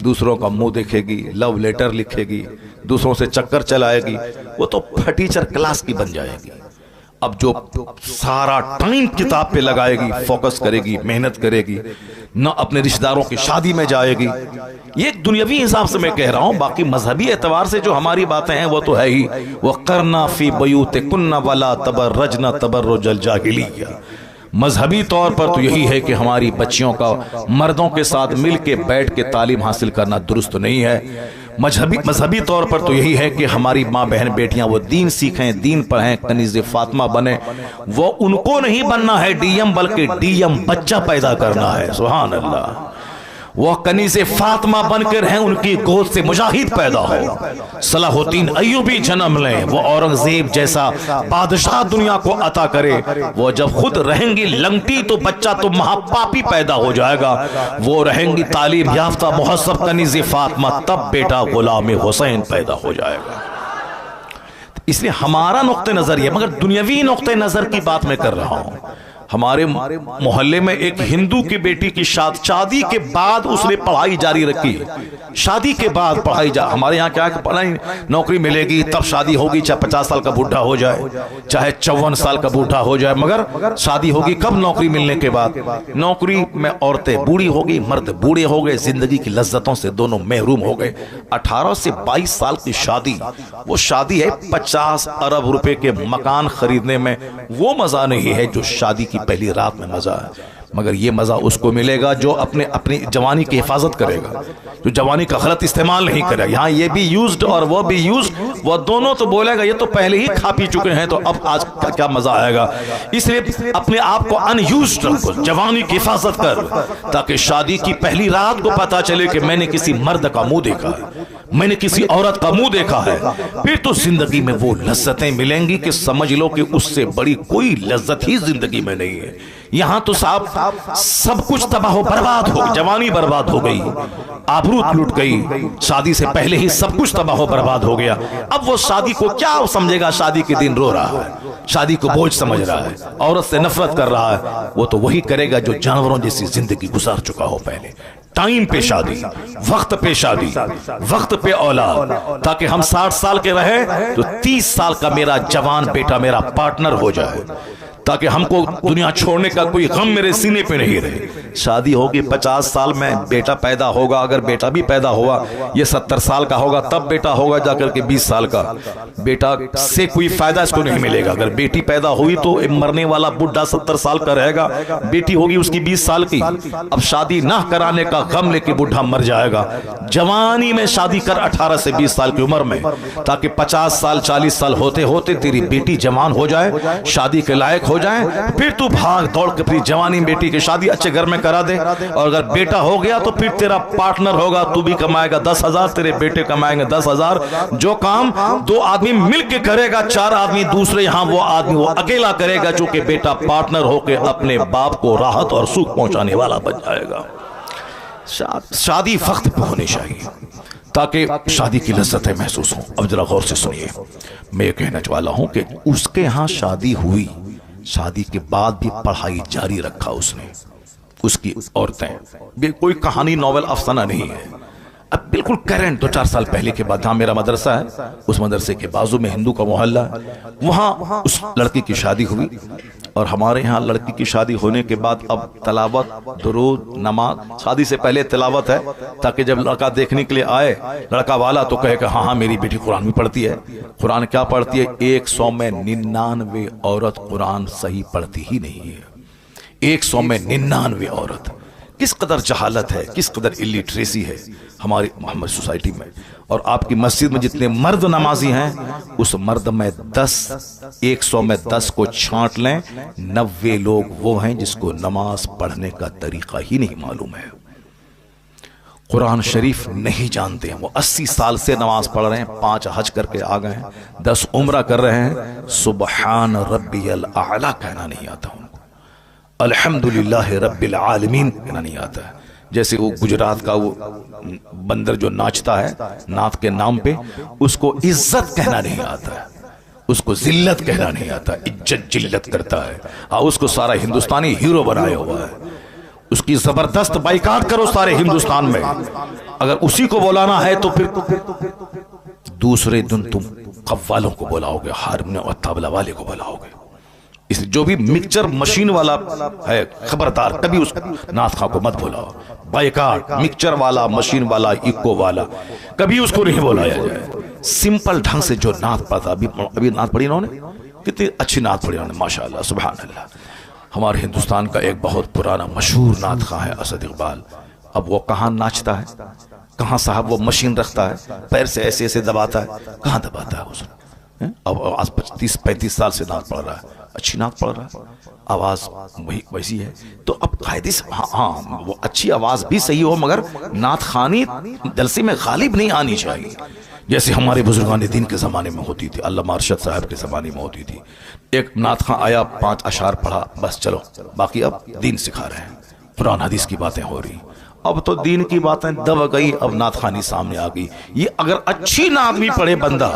दूसरों का मुंह देखेगी, लव लेटर लिखेगी, दूसरों से चक्कर चलाएगी, वो तो टीचर क्लास की बन जाएगी। अब जो सारा टाइम किताब पे लगाएगी, फोकस करेगी, मेहनत करेगी, न अपने रिश्तेदारों की शादी में जाएगी। ये दुनियावी हिसाब से मैं कह रहा हूं, बाकी मजहबी एतबार से जो हमारी बातें हैं वो तो है ही। वो करना फी बयूतिकुन्ना वला तबर्रजना तबर्रुजल जाहिलिया। मजहबी तौर पर तो यही है कि हमारी बच्चियों का मर्दों के साथ मिल के बैठ के तालीम हासिल करना दुरुस्त नहीं है। मजहबी तौर पर तो यही है कि हमारी माँ बहन बेटियां वो दीन सीखें, दीन पढ़ें, कनीज़े फातिमा बने। वो उनको नहीं बनना है डीएम, बल्कि डीएम बच्चा पैदा करना है। सुभान अल्लाह। वो कनीज़े फातिमा बनकर हैं, उनकी गोद से मुजाहिद पैदा हो, सलाहुद्दीन अय्यूबी जन्म लें, वो औरंगजेब जैसा बादशाह दुनिया को अता करे। वो जब खुद रहेंगी लंगटी तो बच्चा तो महापापी पैदा हो जाएगा। वो रहेंगी तालीम याफ्ता मुहस्सब कनीज़े फातिमा, तब बेटा गुलाम हुसैन पैदा हो जाएगा। इसलिए हमारा नुक्ते नजर ये, मगर दुनियावी नुक्ते नजर की बात मैं कर रहा हूं। हमारे मोहल्ले में एक हिंदू की बेटी की शादी के बाद उसने पढ़ाई जारी रखी। शादी के बाद पढ़ाई हमारे यहाँ क्या है, पढ़ाई नौकरी मिलेगी तब शादी होगी, चाहे 50 साल का बूढ़ा हो जाए, चाहे 54 साल का बूढ़ा हो जाए, मगर शादी होगी कब? नौकरी मिलने के बाद। नौकरी में औरतें बूढ़ी हो गई, मर्द बूढ़े हो गए, जिंदगी की लज्जतों से दोनों महरूम हो गए। 18 से 22 साल की शादी, वो शादी है 50 अरब रुपए के मकान खरीदने में। वो मजा नहीं है जो शादी की पहली रात में मजा है। मगर ये मजा उसको मिलेगा जो अपनी जवानी की हिफाजत करेगा, जो जवानी का गलत इस्तेमाल नहीं करेगा। यहाँ ये भी यूज्ड और वो भी यूज्ड, वो दोनों तो बोलेगा ये तो पहले ही खा पी चुके हैं, तो अब आज का क्या मजा आएगा। इसलिए अपने आप को अनयूज्ड रखो, जवानी की हिफाजत कर, ताकि शादी की पहली रात को पता चले कि मैंने किसी मर्द का मुंह देखा है, मैंने किसी औरत का मुंह देखा है। फिर तो जिंदगी में वो लज्जतें मिलेंगी कि समझ लो कि उससे बड़ी कोई लज्जत ही जिंदगी में नहीं है। यहां तो साहब सब कुछ तबाह बर्बाद हो गई, जवानी बर्बाद हो गई, आबरू लुट गई, शादी से पहले ही सब कुछ तबाह बर्बाद हो गया। अब वो शादी को क्या समझेगा? शादी के दिन रो रहा है, शादी को बोझ समझ रहा है, औरत से नफरत कर रहा है। वो तो वही करेगा जो जानवरों जैसी जिंदगी गुजार चुका हो पहले। टाइम पे शादी, वक्त पे शादी, वक्त पे औलाद, ताकि हम 60 साल के रहे तो 30 साल का मेरा जवान बेटा मेरा पार्टनर हो जाए, ताकि हमको दुनिया छोड़ने का कोई गम मेरे सीने पे नहीं रहे। शादी होगी 50 साल में, बेटा पैदा होगा, अगर बेटा भी पैदा हुआ ये 70 साल का होगा, तब बेटा होगा जाकर के 20 साल का। बेटा से कोई फायदा इसको नहीं मिलेगा। अगर बेटी पैदा हुई तो मरने वाला बुढ़ा 70 साल का रहेगा, बेटी होगी उसकी 20 साल की। अब शादी ना कराने का गम लेके बुढ़ा मर जाएगा। जवानी में शादी कर 18 से 20 साल की उम्र में, ताकि 50 साल 40 साल होते होते तेरी बेटी जवान हो जाए, शादी के लायक हो जाए, फिर तू भाग दौड़ के अपनी जवानी बेटी की शादी अच्छे घर में करा दे। और अगर बेटा हो गया तो फिर तेरा पार्टनर होगा, तू भी कमाएगा 10,000, तेरे बेटे कमाएंगे 10,000। जो काम 2 आदमी मिलके करेगा, 4 आदमी दूसरे यहां वो आदमी वो अकेला करेगा, चूंकि बेटा पार्टनर होके अपने बाप को राहत और सुख पहुंचाने वाला बन जाएगा। शादी वक्त पे होनी चाहिए ताकि शादी की लज्जतें महसूस हों। अब जरा गौर से सुनिए, मैं ये कहना वाला हूं कि उसके यहां शादी हुई, शादी के बाद भी पढ़ाई जारी रखा उसने, उसकी औरतें, कोई कहानी नॉवेल अफसाना नहीं है। अब बिल्कुल करंट 2-4 साल पहले के बाद, जहां मेरा मदरसा है उस मदरसे के बाजू में हिंदू का मोहल्ला है, वहां उस लड़की की शादी हुई। और हमारे यहाँ लड़की की शादी होने के बाद अब तलावत, दुरूद, नमाज, शादी से पहले तिलावत है, ताकि जब लड़का देखने के लिए आए लड़का वाला तो कहे कि हाँ हाँ मेरी बेटी कुरान भी पढ़ती है। कुरान क्या पढ़ती है? 100 में 99 औरत कुरान सही पढ़ती ही नहीं है। 100 में 99 औरत। किस कदर जहालत है, किस कदर इलिटरेसी है हमारी मोहम्मद सोसाइटी में। और आपकी मस्जिद में जितने मर्द नमाजी हैं, उस मर्द में 100 में 10 को छांट लें, 90 लोग वो हैं जिसको नमाज पढ़ने का तरीका ही नहीं मालूम है, कुरान शरीफ नहीं जानते हैं। वो 80 साल से नमाज पढ़ रहे हैं, 5 हज करके आ गए हैं, 10 उम्रा कर रहे हैं, सुबहान रब्बियल आला कहना नहीं आता उनको, अल्हम्दुलिल्लाह रब्बिल आलमीन कहना नहीं आता है। जैसे वो गुजरात का वो बंदर जो नाचता है नाथ के नाम पे, उसको इज्जत कहना नहीं आता है, उसको जिल्लत कहना नहीं आता, इज्जत जिल्लत करता है। उसको सारा हिंदुस्तानी हीरो बनाया हुआ है, उसकी जबरदस्त बाइकाट करो सारे हिंदुस्तान में। अगर उसी को बुलाना है तो फिर दूसरे दिन तुम कव्वालों को बुलाओगे, हारमोनियम और तबला वाले को बुलाओगे। इस जो भी मिक्सचर मशीन वाला है, खबरदार कभी उस नाथ खां को मत बुलाओ। बाइकाट, मिक्सचर वाला, मशीन वाला, इको वाला, कभी उसको नहीं बुलाया जाए। सिंपल ढंग से जो नाथ पढ़ता, अभी नाथ पढ़ी इन्होंने, कितनी अच्छी नाथ पढ़ी उन्होंने, माशाअल्लाह सुभान अल्लाह। हमारे हिंदुस्तान का एक बहुत पुराना मशहूर नाथ खां है असद इकबाल। अब वो कहाँ नाचता है, कहाँ साहब वो मशीन रखता है, पैर से ऐसे ऐसे दबाता है, कहाँ दबाता है उसने। अब आज 35 साल से नाथ पढ़ रहा है, अच्छी नाथ पढ़ रहा है, आवाज वही वैसी है। तो अब कायदे से हाँ वो अच्छी आवाज भी सही हो, मगर नाथ खानी जलसे में गालिब नहीं आनी चाहिए, जैसे हमारे बुजुर्गान दीन के ज़माने में होती थी, अल्लामा अरशद साहब के ज़माने में होती थी। एक नाथ खां आया, 5 अशार पढ़ा, बस चलो, बाकी अब दीन सिखा रहे हैं, कुरान हदीस की बातें हो रही। अब तो दीन की बातें दब गई, अब नाथ खानी सामने आ गई। ये अगर अच्छी नात भी पढ़े बंदा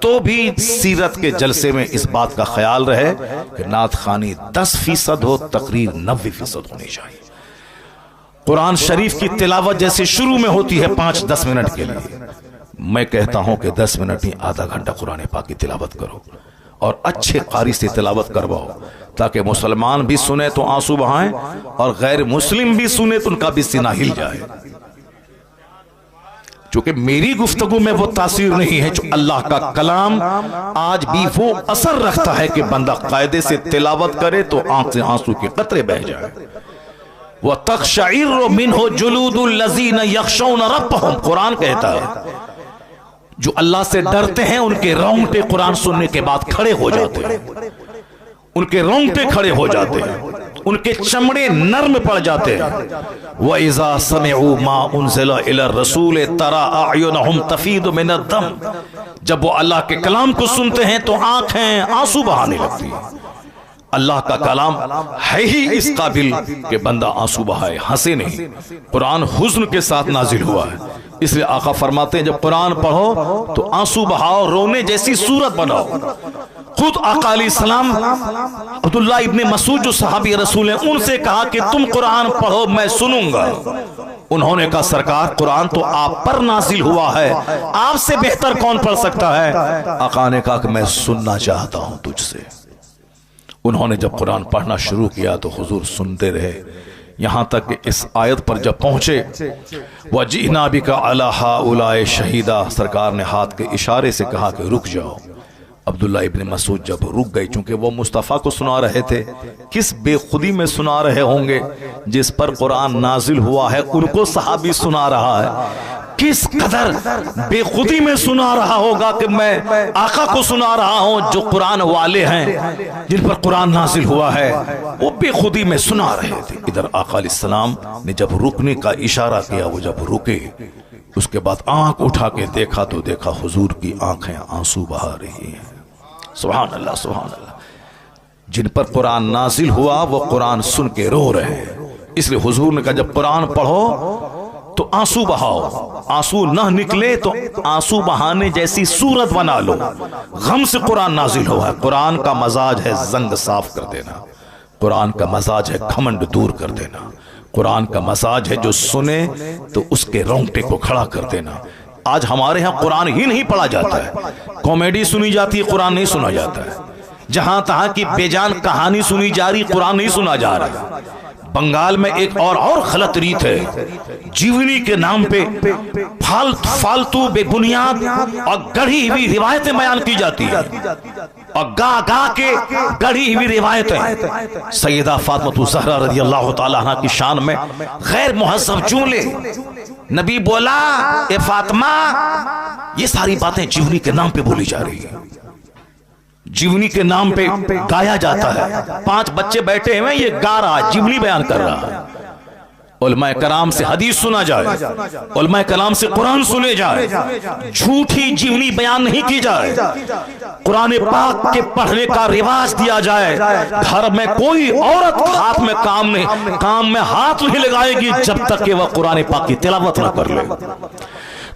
तो भी सीरत के जलसे में इस बात का ख्याल रहे कि नाथ खानी 10% हो, तकरीर 90% होनी चाहिए। कुरान शरीफ की तिलावत जैसे शुरू में होती है 5-10 मिनट के लिए, मैं कहता हूं कि 10 मिनट नहीं, आधा घंटा कुरान पाक की तिलावत करो और अच्छे कारी से तिलावत करवाओ, ताकि मुसलमान भी सुने तो आंसू बहाएं और गैर मुस्लिम भी सुने तो उनका भी सीना हिल जाए। क्योंकि मेरी गुफ्तगू में वो तासीर नहीं है जो अल्लाह का कलाम आज भी वो असर रखता है कि बंदा कायदे से तिलावत करे तो आंख से आंसू के कतरे बह जाए। वह तक़शइरु मिन्हु जुलूदुल लज़ीना यख़शौना रब्बहुम, कुरान कहता है जो अल्लाह से डरते हैं उनके रोंगटे कुरान सुनने के बाद खड़े हो जाते हैं, उनके रोंगटे खड़े हो जाते हैं, उनके चमड़े नर्म पड़ जाते हैं। व इज़ा समिअू मा उनज़िला इला रसूल तरा अयुनहुम तफीदु मिनद्दम, जब वो अल्लाह के कलाम को सुनते हैं तो आंखें आंसू बहाने लगती हैं। अल्लाह का कलाम है ही इस काबिल कि बंदा आंसू बहाए, हंसे नहीं। कुरान हुज़्न के साथ नाजिल हुआ है, इसलिए आका फरमाते हैं जब कुरान पढ़ो तो आंसू बहाओ, रोने जैसी सूरत बनाओ। खुद आका अलैहिस्सलाम अब्दुल्ला इब्ने मसूद जो सहाबी रसूल हैं, उनसे कहा कि तुम कुरान पढ़ो मैं सुनूंगा। उन्होंने कहा सरकार कुरान तो आप पर नाजिल हुआ है, आपसे बेहतर कौन पढ़ सकता है। आका ने कहा कि मैं सुनना चाहता हूं तुझसे। उन्होंने जब कुरान पढ़ना शुरू किया तो हुजूर सुनते रहे, यहां तक कि इस आयत पर जब पहुंचे, वजीना बिका अला हाउलाए शहीदा, सरकार ने हाथ के इशारे से कहा कि रुक जाओ। अब्दुल्ला इब्न मसूद जब रुक गए, चूंकि वो मुस्तफ़ा को सुना रहे थे, किस बेखुदी में सुना रहे होंगे, जिस पर कुरान नाजिल हुआ है उनको सहाबी सुना रहा है, किस कदर बेखुदी में सुना रहा होगा कि मैं आका को सुना रहा हूं जो कुरान वाले हैं, जिन पर कुरान नाजिल हुआ है, वो बेखुदी में सुना रहे थे। इधर आका अलैहिस्सलाम ने जब रुकने का इशारा किया, वो जब रुके, उसके बाद आंख उठा के देखा तो देखा हुजूर की आंखें आंसू बहा रही हैं। सुभान अल्लाह, सुभान अल्लाह। जिन पर कुरान नाजिल हुआ वो कुरान सुन के रो रहे हैं, इसलिए हुजूर ने कहा जब कुरान पढ़ो तो आंसू बहाओ, आंसू ना निकले तो आंसू बहाने जैसी सूरत बना लो। गम से कुरान नाजिल हुआ है। कुरान का मजाज है जंग साफ कर देना, कुरान का मजाज है घमंड दूर कर देना, कुरान का मजाज है जो सुने तो उसके रोंगटे को खड़ा कर देना। आज हमारे यहाँ कुरान ही नहीं पढ़ा जाता है, कॉमेडी सुनी जाती है, कुरान नहीं सुना जाता है। जहां तहां की बेजान कहानी सुनी जा रही, कुरान नहीं सुना जा रहा। बंगाल में एक और गलत रीत है, जीवनी के नाम पे फालतू बेबुनियाद और गढ़ी हुई रिवायतें बयान की जाती है, और गा गा के गढ़ी हुई रिवायतें। सैयदा फातिमा ज़हरा रज़ियल्लाहु ताला अन्हा की शान में गैर मुहज़्ज़ब जुमले, नबी बोला ए फातिमा, ये सारी बातें जीवनी के नाम पे बोली जा रही है, जीवनी के नाम पे गाया जाता है। 5 बच्चे बैठे हुए, ये गा रहा, जीवनी बयान कर रहा है। उलमाए कराम से हदीस सुना जाए, उलमाए कराम से कुरान सुने जाए, झूठी जीवनी बयान नहीं की जाए, कुरान पाक के पढ़ने का रिवाज दिया जाए। घर में कोई औरत हाथ में काम में हाथ नहीं लगाएगी जब तक कि वह कुरान पाक की तिलावत ना कर ले।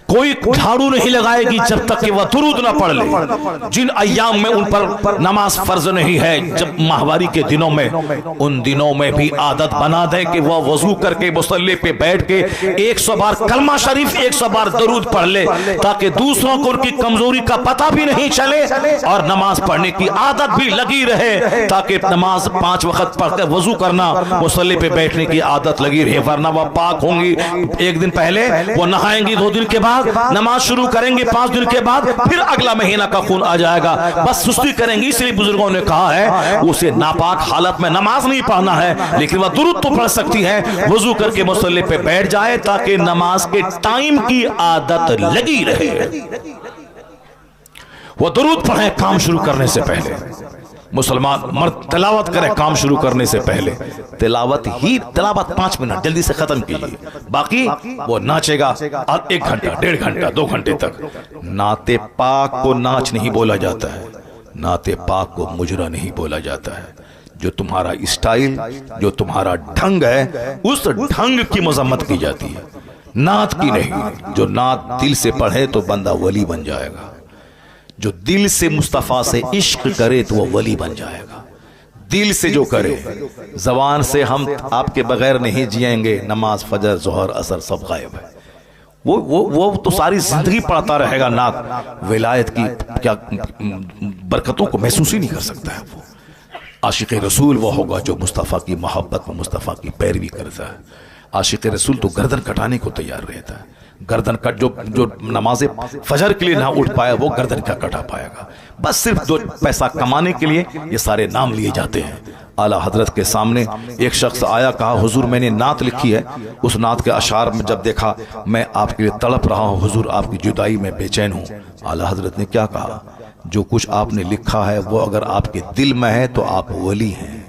कोई झाड़ू नहीं लगाएगी जब तक कि वह दुरूद ना पढ़ ले। जिन अय्याम में उन पर नमाज फर्ज नहीं है, जब माहवारी के दिनों में, उन दिनों में भी आदत बना दे कि वह वजू करके मुसल्ले पे बैठ के 100 बार कलमा शरीफ, 100 बार दरूद पढ़ ले, ताकि दूसरों को उनकी कमजोरी का पता भी नहीं चले और नमाज पढ़ने की आदत भी लगी रहे, ताकि नमाज 5 वक्त पढ़कर वजू करना, मुसल्ले पे बैठने की आदत लगी रहे। वरना वह पाक होंगी, 1 दिन पहले वो नहाएंगी, 2 दिन के बाद नमाज शुरू करेंगे, 5 दिन के बाद फिर अगला महीना का खून आ जाएगा, बस सुस्ती करेंगी। इसलिए बुजुर्गों ने कहा है उसे नापाक हालत में नमाज नहीं पढ़ना है, लेकिन वह दुरूद तो पढ़ सकती है, वजू करके मुसल्ले पे बैठ जाए ताकि नमाज के टाइम की आदत लगी रहे। वह दुरूद पढ़े काम शुरू करने से पहले। मुसलमान मर्द तिलावत करे काम शुरू करने से पहले, तिलावत 5 मिनट जल्दी से खत्म कीजिए, बाकी वो नाचेगा 1 घंटा, 1.5 घंटा, 2 घंटे तक। नाते पाक को नाच नहीं बोला जाता है, नाते पाक को मुजरा नहीं बोला जाता है। जो तुम्हारा स्टाइल, जो तुम्हारा ढंग है, उस ढंग की मजम्मत की जाती है, नात की नहीं। जो नात दिल से पढ़े तो बंदा वली बन जाएगा, जो दिल से मुस्तफा से इश्क करे तो वो वली बन जाएगा। दिल से जो करे, जबान से हम आपके बगैर नहीं जिएंगे, नमाज फजर जोहर असर सब गायब है, वो तो सारी जिंदगी पढ़ता रहेगा नात, विलायत की क्या बरकतों को महसूस ही नहीं कर सकता है। वो आशिक रसूल वो होगा जो मुस्तफा की मोहब्बत में मुस्तफा की पैरवी करता है। आशिक रसूल तो गर्दन कटाने को तैयार रहता है, गर्दन कट, जो नमाज फजर के लिए ना उठ पाया वो गर्दन क्या कटा पाएगा। बस सिर्फ 2 पैसा कमाने के लिए ये सारे नाम लिए जाते हैं। आला हजरत के सामने एक शख्स आया, कहा हुजूर मैंने नात लिखी है। उस नात के अशार में जब देखा, मैं आपके लिए तड़प रहा हूँ हुजूर, आपकी जुदाई में बेचैन हूँ। आला हजरत ने क्या कहा, जो कुछ आपने लिखा है वो अगर आपके दिल में है तो आप वली हैं।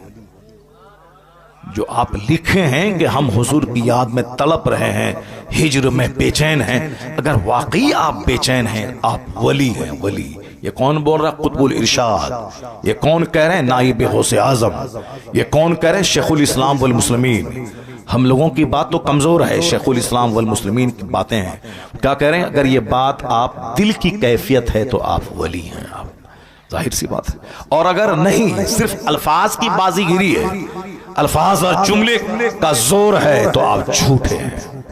जो आप लिखे हैं कि हम हुजूर की याद में तड़प रहे हैं, हिजर में बेचैन हैं, अगर वाकई आप बेचैन हैं, आप वली हैं, वली। ये कौन बोल रहा है? कुतुबुल इरशाद। ये कौन कह रहे हैं? नाइब गौसे आजम। ये कौन कह रहे हैं? शेखुल इस्लाम वल मुस्लिमीन। हम लोगों की बात तो कमजोर है, शेखुल इस्लाम वल मुस्लिमीन की बातें हैं। क्या कह रहे हैं? अगर ये बात आप दिल की कैफियत है तो आप वली हैं, आप, जाहिर सी बात है। और अगर नहीं, सिर्फ अल्फाज की बाजीगिरी है, अल्फाज और जुमले का जोर है, तो आप झूठे हैं।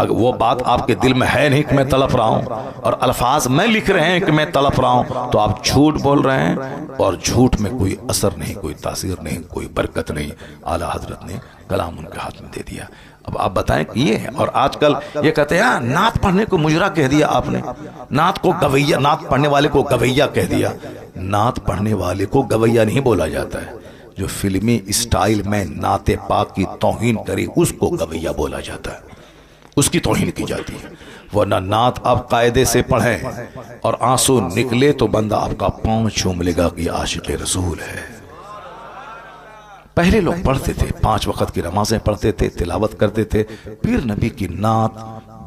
अगर वो बात आपके दिल में है नहीं कि मैं तड़प रहा हूं, और अल्फाज में लिख रहे हैं कि मैं तड़प रहा हूं, तो आप झूठ बोल रहे हैं, और झूठ में कोई असर नहीं, कोई तासीर नहीं, कोई बरकत नहीं। आला हजरत ने कलाम उनके हाथ में दे दिया। अब आप बताएं कि ये है। और आजकल ये कहते हैं नात पढ़ने को मुजरा कह दिया आपने, नात को गवैया, नात पढ़ने वाले को गवैया कह दिया। नात पढ़ने वाले को गवैया नहीं बोला जाता है, जो फिल्मी स्टाइल में नाते पाक की तौहीन करे उसको गवैया बोला जाता है, उसकी तौहीन की जाती है। वरना नात आप कायदे से पढ़ें और आंसू निकले तो बंदा आपका पांव चूम लेगा कि आशिक रसूल है। पहले लोग पढ़ते थे, 5 वक्त की नमाजें पढ़ते थे, तिलावत करते थे, पीर नबी की नात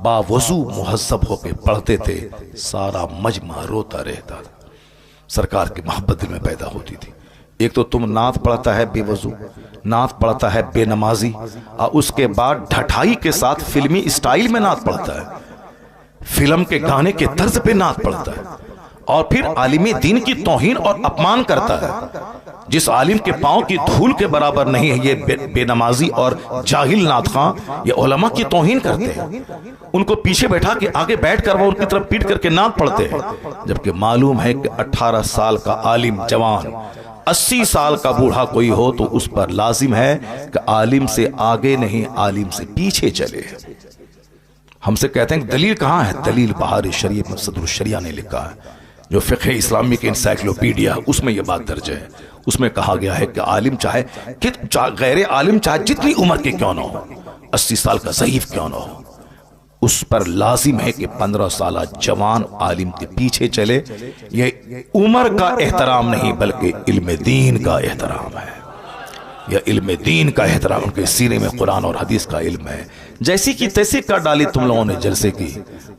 बावजू मुहज्जब होके पढ़ते थे, सारा मजमा रोता रहता था, सरकार की मोहब्बत दिल में पैदा होती थी। एक तो तुम नात पढ़ता है बेवजू, नात पढ़ता है बेनमाजी, और उसके बाद ढठाई के साथ फिल्मी स्टाइल में नात पढ़ता है, फिल्म के गाने के तर्ज पे नात पढ़ता है, और फिर आलिमी दीन की तौहीन और अपमान करता है। जिस आलिम के पांव की धूल के बराबर नहीं है ये बेनमाजी और जाहिल नात खां, ये उलमा की तौहीन करते हैं। उनको पीछे बैठा के आगे बैठ कर वो उनकी तरफ पीट करके नात पढ़ते हैं, जबकि मालूम है कि 18 साल का आलिम जवान, 80 साल का बूढ़ा कोई हो तो उस पर लाजिम है कि आलिम से आगे नहीं, आलिम से पीछे चले। हमसे कहते हैं कि दलील कहाँ है? दलील बहार शरीयत में सदरुल शरिया ने लिखा है, जो फ़िक़्ह इस्लामी की इंसाइक्लोपीडिया, उसमें यह बात दर्ज है। उसमें कहा गया है कि आलिम चाहे गैर आलिम चाहे जितनी उम्र के क्यों ना हो, 80 साल का ज़ईफ क्यों ना हो, उस पर लाजिम है कि 15 साल जवान आलिम के पीछे चले। ये उम्र का एहतराम नहीं बल्कि इल्म दीन का एहतराम है। यह इल्म दीन का एहतराम, उनके सीने में कुरान और हदीस का इल्म है। जैसी की तैसी कर डाली तुम लोगों ने जलसे की,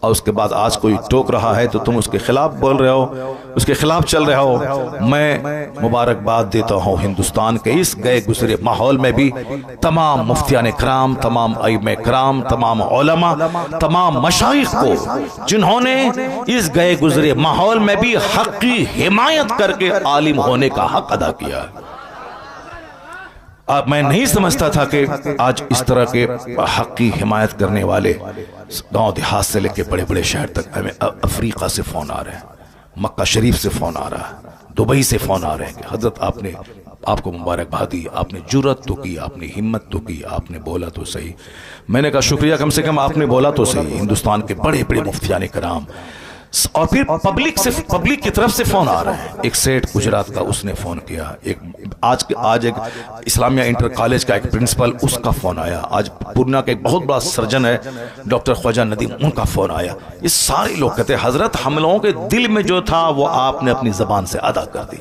और उसके बाद आज कोई टोक रहा है तो तुम उसके खिलाफ बोल रहे हो, उसके खिलाफ चल रहे हो। मैं मुबारकबाद देता हूँ हिंदुस्तान के इस गए गुजरे माहौल में भी तमाम मुफ्तियान कराम, तमाम आइम्मे कराम, तमाम उलमा, तमाम मशाइख को, जिन्होंने इस गए गुजरे माहौल में भी हक की हिमायत करके आलिम होने का हक अदा किया। अब मैं नहीं समझता था कि आज इस तरह के हक की हिमायत करने वाले गांव देहात से लेकर बड़े बड़े शहर तक, हमें अफ्रीका से फोन आ रहे हैं, मक्का शरीफ से फोन आ रहा है, दुबई से फोन आ रहे हैं कि हजरत आपने, आपको मुबारकबाद दी, आपने जुर्रत तो की, आपने हिम्मत तो की, आपने बोला तो सही। मैंने कहा शुक्रिया, कम से कम आपने बोला तो सही। हिंदुस्तान के बड़े बड़े मुफ्तियान कराम, और फिर पब्लिक की तरफ से फोन आ रहे हैं। एक सेठ गुजरात का, उसने फोन किया। एक आज एक इस्लामिया इंटर कॉलेज का एक प्रिंसिपल, उसका फोन आया। आज पूर्णिया का एक बहुत बड़ा सर्जन है डॉक्टर ख्वाजा नदीम, उनका फोन आया। ये सारे लोग कहते हैं हजरत हम लोगों के दिल में जो था वो आपने अपनी जबान से अदा कर दी।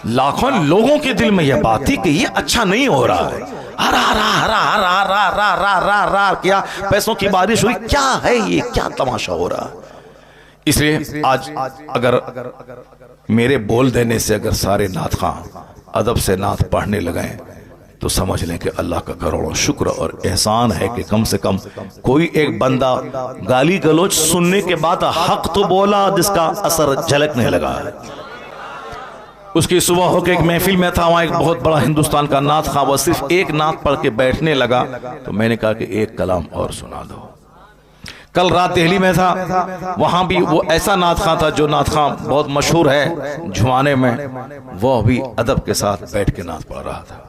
लाखों लोगों के दिल में यह बात थी कि ये अच्छा नहीं हो रहा है, हरा हरा हरा हरा हरा हरा हरा हरा हरा, क्या पैसों की बारिश हुई, क्या है ये, क्या तमाशा हो रहा है। इसलिए आज अगर मेरे बोल देने से अगर सारे नात खां अदब से नात पढ़ने लगे तो समझ लें कि अल्लाह का करोड़ों शुक्र और एहसान है कि कम से कम कोई एक बंदा गाली गलोच सुनने के बाद हक तो बोला जिसका असर झलकने लगा है। उसकी सुबह होकर एक महफिल में था, वहां एक बहुत बड़ा हिंदुस्तान का नात खां, वह सिर्फ एक नात पढ़ के बैठने लगा तो मैंने कहा कि एक कलाम और सुना दो। कल रात दिल्ली में था, वहां भी वो ऐसा नात खां था जो नात खां बहुत मशहूर है झुमाने में, वो भी अदब के साथ बैठ के नात पढ़ रहा था।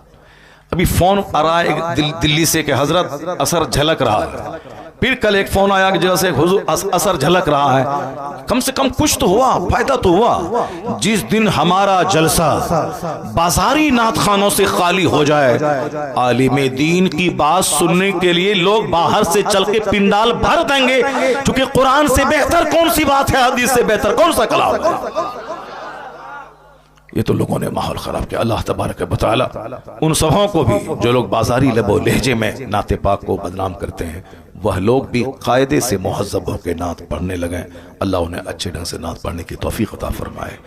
अभी फोन आ रहा है दिल्ली से कि हजरत असर झलक रहा है। फिर कल एक फोन आया कि जैसे हुजूर असर झलक रहा है। कम से कम कुछ तो हुआ, फायदा तो हुआ। जिस दिन हमारा जलसा बाजारी नात खानों से खाली हो जाए, आलिमे दीन की बात सुनने के लिए लोग बाहर से चल के पिंडाल भर देंगे, क्योंकि कुरान से बेहतर कौन सी बात है, हदीस से बेहतर कौन सा कलाम है। ये तो लोगों ने माहौल खराब किया। अल्लाह तबारक व तआला उन सबों को भी जो लोग बाजारी लबो लहजे में नाते पाक को बदनाम करते हैं, वह लोग भी कायदे से मुहज़्ज़ब होकर नात पढ़ने लगे। अल्लाह उन्हें अच्छे ढंग से नात पढ़ने की तौफीक अता फरमाए।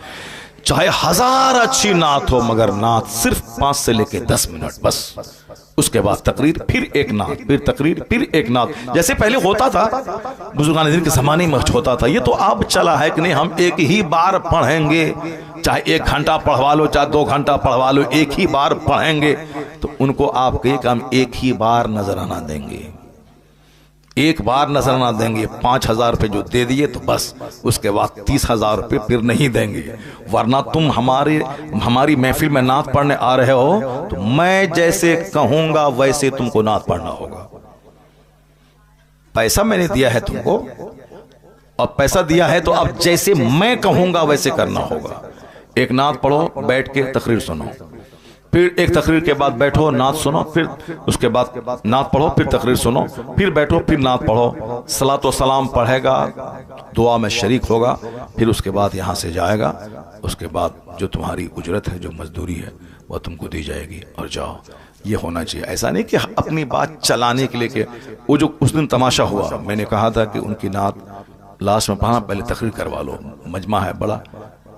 चाहे 1000 अच्छी नात हो, मगर नात सिर्फ 5 से लेकर 10 मिनट बस। उसके बाद तकरीर, फिर एक नात, फिर तकरीर, फिर एक नात, जैसे पहले होता था बुजुर्गान दिन के जमाने में होता था। ये तो अब चला है कि नहीं, हम एक ही बार पढ़ेंगे, चाहे 1 घंटा पढ़वा लो, चाहे 2 घंटा पढ़वा लो, एक ही बार पढ़ेंगे। तो उनको आप कहे कि हम एक ही बार नजराना देंगे, एक बार नजर ना देंगे। 5,000 रुपये जो दे दिए तो बस, उसके बाद 30,000 रुपये फिर नहीं देंगे। वरना तुम हमारी महफिल में नात पढ़ने आ रहे हो तो मैं जैसे कहूंगा वैसे तुमको नात पढ़ना होगा। पैसा मैंने दिया है तुमको, और पैसा दिया है तो अब जैसे मैं कहूंगा वैसे करना होगा। एक नात पढ़ो, बैठ के तकरीर सुनो, फिर एक तकरीर के बाद बैठो नात सुनो, फिर उसके बाद नात पढ़ो, फिर तकरीर सुनो, फिर बैठो, फिर नात पढ़ो, सलात व सलाम पढ़ेगा, दुआ में शरीक होगा, फिर उसके बाद यहाँ से जाएगा। उसके बाद जो तुम्हारी उजरत है, जो मजदूरी है, वह तुमको दी जाएगी और जाओ। ये होना चाहिए। ऐसा नहीं कि अपनी बात चलाने के लिए कि वो जो उस दिन तमाशा हुआ, मैंने कहा था कि उनकी नात लास्ट में पढ़ना, पहले तकरीर करवा लो, मजमा है बड़ा,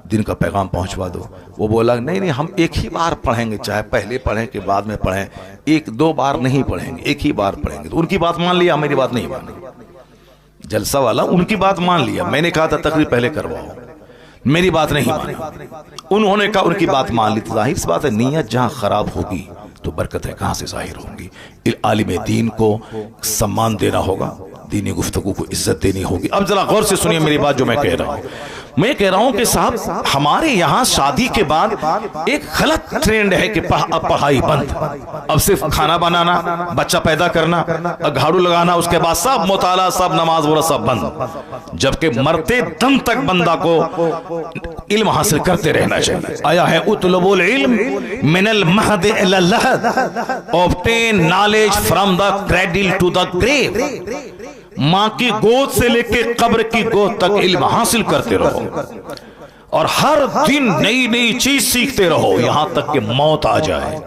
दिन का पैगाम पहुंचवा दो। वो बोला नहीं हम एक ही बार पढ़ेंगे, चाहे पहले पढ़ें कि बाद में पढ़ें, 1-2 बार नहीं पढ़ेंगे, एक ही बार पढ़ेंगे। तो उनकी बात मान लिया, मेरी बात नहीं मानी। जलसा वाला उनकी बात मान लिया, मैंने कहा था तकरीर पहले करवाओ, मेरी बात नहीं मानी। उन्होंने कहा उनकी बात मान ली। तो जाहिर सी बात है, नीयत जहां खराब होगी तो बरकतें कहां से जाहिर होंगी। आलिम दीन को सम्मान देना होगा, दीनी गुफ्तगू को इज्जत देनी होगी। अब जरा गौर से सुनिए मेरी बात जो मैं कह रहा हूं। मैं कह रहा हूं कि साहब, हमारे यहां शादी के बाद एक गलत ट्रेंड है कि अब पढ़ाई बंद, अब सिर्फ खाना बनाना, बच्चा पैदा करना, झाड़ू लगाना, उसके बाद सब मुताला, सब नमाज वगैरह सब बंद। जबकि मरते दम तक बंदा को इल्म हासिल करते रहना चाहिए। आया है उतलबुल इल्म मिनल महद इलल लहद, obtain knowledge from the cradle to the grave. मां की गोद से लेके कब्र की गोद तक इल्म हासिल करते रहो और हर दिन नई नई चीज सीखते रहो, यहां तक कि मौत आ जाए।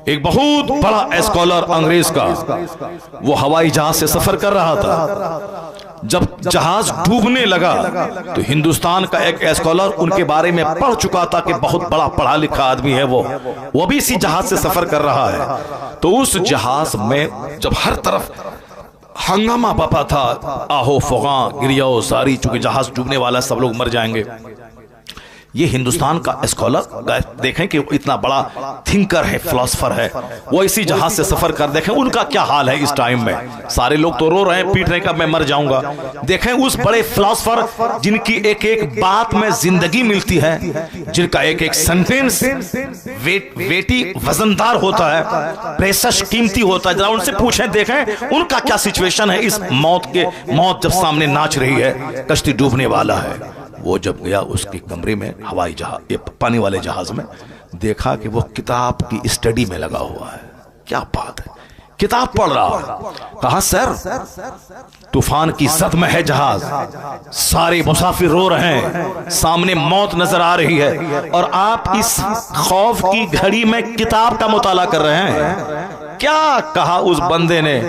एक बहुत बड़ा स्कॉलर अंग्रेज का, वो हवाई जहाज से सफर कर रहा था। जब जहाज डूबने लगा तो हिंदुस्तान का एक स्कॉलर उनके बारे में पढ़ चुका था कि बहुत बड़ा पढ़ा लिखा आदमी है वो भी इसी जहाज से सफर कर रहा है। तो उस जहाज में जब हर तरफ हंगामा बपा था, आहो फुगा गिरियाओ सारी, चूंकि जहाज डूबने वाला, सब लोग मर जाएंगे। ये हिंदुस्तान का स्कॉलर, देखें कि इतना बड़ा थिंकर है, फिलोसफर है, वो इसी जहाज से सफर कर, देखें उनका क्या हाल है इस टाइम में। सारे लोग तो रो रहे हैं, पीट रहे हैं, मैं मर जाऊंगा। देखें उस बड़े फिलोसफर जिनकी एक एक बात में जिंदगी मिलती है, जिनका एक एक सेंटेंस वेटी वजनदार होता है, प्रेशस कीमती होता है। जरा उनसे पूछें, देखें उनका क्या सिचुएशन है इस मौत जब सामने नाच रही है, कश्ती डूबने वाला है। वो जब गया उसके कमरे में, हवाई जहाज, ये पानी वाले जहाज में, देखा कि वो किताब की स्टडी में लगा हुआ है। क्या बात है, किताब पढ़ रहा है। कहा सर, तूफान की जद में है जहाज, सारे मुसाफिर रो रहे हैं, सामने मौत नजर आ रही है और आप इस खौफ की घड़ी में किताब का मुताला कर रहे हैं। क्या कहा उस बंदे ने,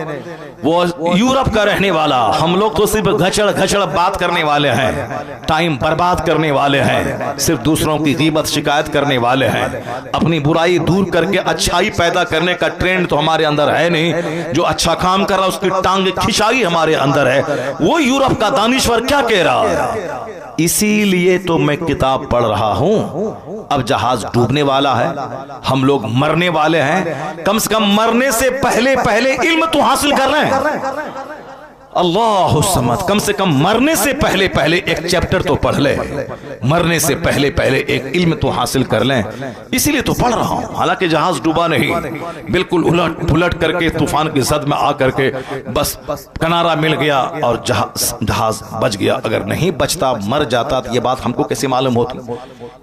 वो यूरोप का रहने वाला, हम लोग तो सिर्फ घचड़ घचड़ बात करने वाले हैं, टाइम बर्बाद करने वाले हैं, सिर्फ दूसरों की गीबत शिकायत करने वाले हैं, अपनी बुराई दूर करके अच्छाई पैदा करने का ट्रेंड तो हमारे अंदर है नहीं। जो अच्छा काम कर रहा उसकी टांग खिंचाई हमारे अंदर है। वो यूरोप का दानिश्वर क्या कह रहा है, इसीलिए तो मैं किताब पढ़ रहा हूं। अब जहाज डूबने वाला है, हम लोग मरने वाले हैं, कम से कम मरने से पहले पहले इल्म तो हासिल कर रहे हैं। अल्लाह समद, कम से कम मरने से पहले पहले एक चैप्टर तो पढ़ ले, मरने से पहले पहले एक इल्म तो हासिल कर लें। इसीलिए तो पढ़ रहा हूं। हालांकि जहाज डूबा नहीं, बिल्कुल उलट पुलट करके तूफान की जद में आकर के बस किनारा मिल गया और जहाज बच गया। अगर नहीं बचता, मर जाता, तो ये बात हमको कैसे मालूम होती?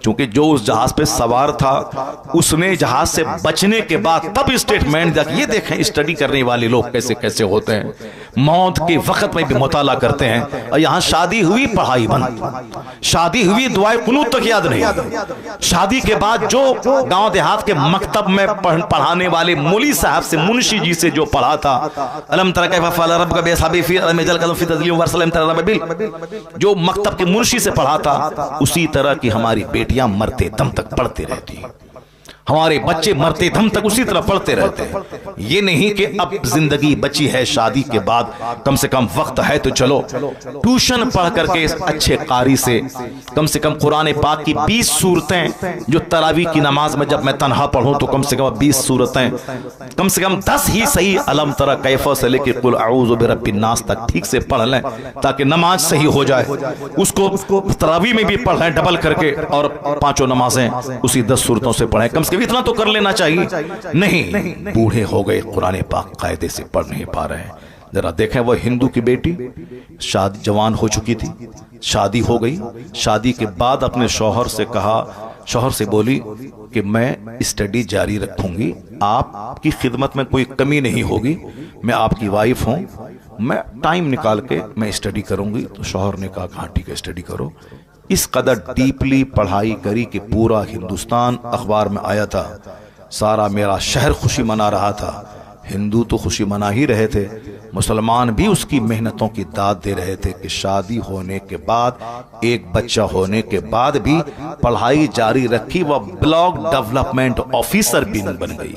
क्योंकि जो उस जहाज पे सवार था उसने जहाज से बचने के बाद तब स्टेटमेंट दिया। ये देखें स्टडी करने वाले लोग कैसे कैसे होते हैं, मौत के वक्त में भी मुताला करते हैं। और यहां शादी हुई, पढ़ाई बंद, शादी हुई, दुआए कुनूत तक याद नहीं। शादी के बाद जो गांव देहात के मकतब में पढ़ाने वाले मौली साहब से, मुंशी जी से जो पढ़ा था, अलम तरा कैफ़ फ़अल रब्बुका बिअस्हाबिल फील अलम यजअल कलम फी तज़लील वरसलम तरा बिल, जो मकतब के मुंशी से पढ़ा था, उसी तरह की हमारी बेटियां मरते दम तक पढ़ती रहती। हमारे बच्चे मरते दम तक उसी तरह पढ़ते रहते हैं। ये नहीं कि अब जिंदगी बची है, शादी के बाद कम से कम वक्त है तो चलो ट्यूशन पढ़ करके अच्छे कारी से कम कुरान पाक की 20 सूरतें, जो तरावी की नमाज में जब मैं तन्हा पढ़ूं तो कम से कम 20 सूरतें, कम से कम 10 ही सही अलम तरा कैफा से लेके कुल अऊज़ु बिरब्बिन नास तक ठीक से पढ़ लें ताकि नमाज सही हो जाए। उसको तरावी में भी पढ़ें डबल करके, और 5 नमाजें उसी 10 सूरतों से पढ़ें। कम से कम इतना तो कर लेना चाहिए। नहीं, बूढ़े हो गए, कुरान पाक कायदे से पढ़ नहीं पा रहे हैं। जरा देखें, वो हिंदू की बेटी शादी जवान हो चुकी थी, शादी हो गई, शादी के बाद अपने शौहर से कहा, शौहर से बोली कि मैं स्टडी जारी रखूंगी, आपकी खिदमत में कोई कमी नहीं होगी, मैं आपकी वाइफ हूं, मैं टाइम निकाल के मैं स्टडी करूंगी। तो शौहर ने कहा हाँ ठीक है, स्टडी करो। इस कदर डीपली पढ़ाई करी कि पूरा हिंदुस्तान अखबार में आया था, सारा मेरा शहर खुशी मना रहा था। हिंदू तो खुशी मना ही रहे थे, मुसलमान भी उसकी मेहनतों की दाद दे रहे थे कि शादी होने के बाद, एक बच्चा होने के बाद भी पढ़ाई जारी रखी। वह ब्लॉक डेवलपमेंट ऑफिसर भी बन गई,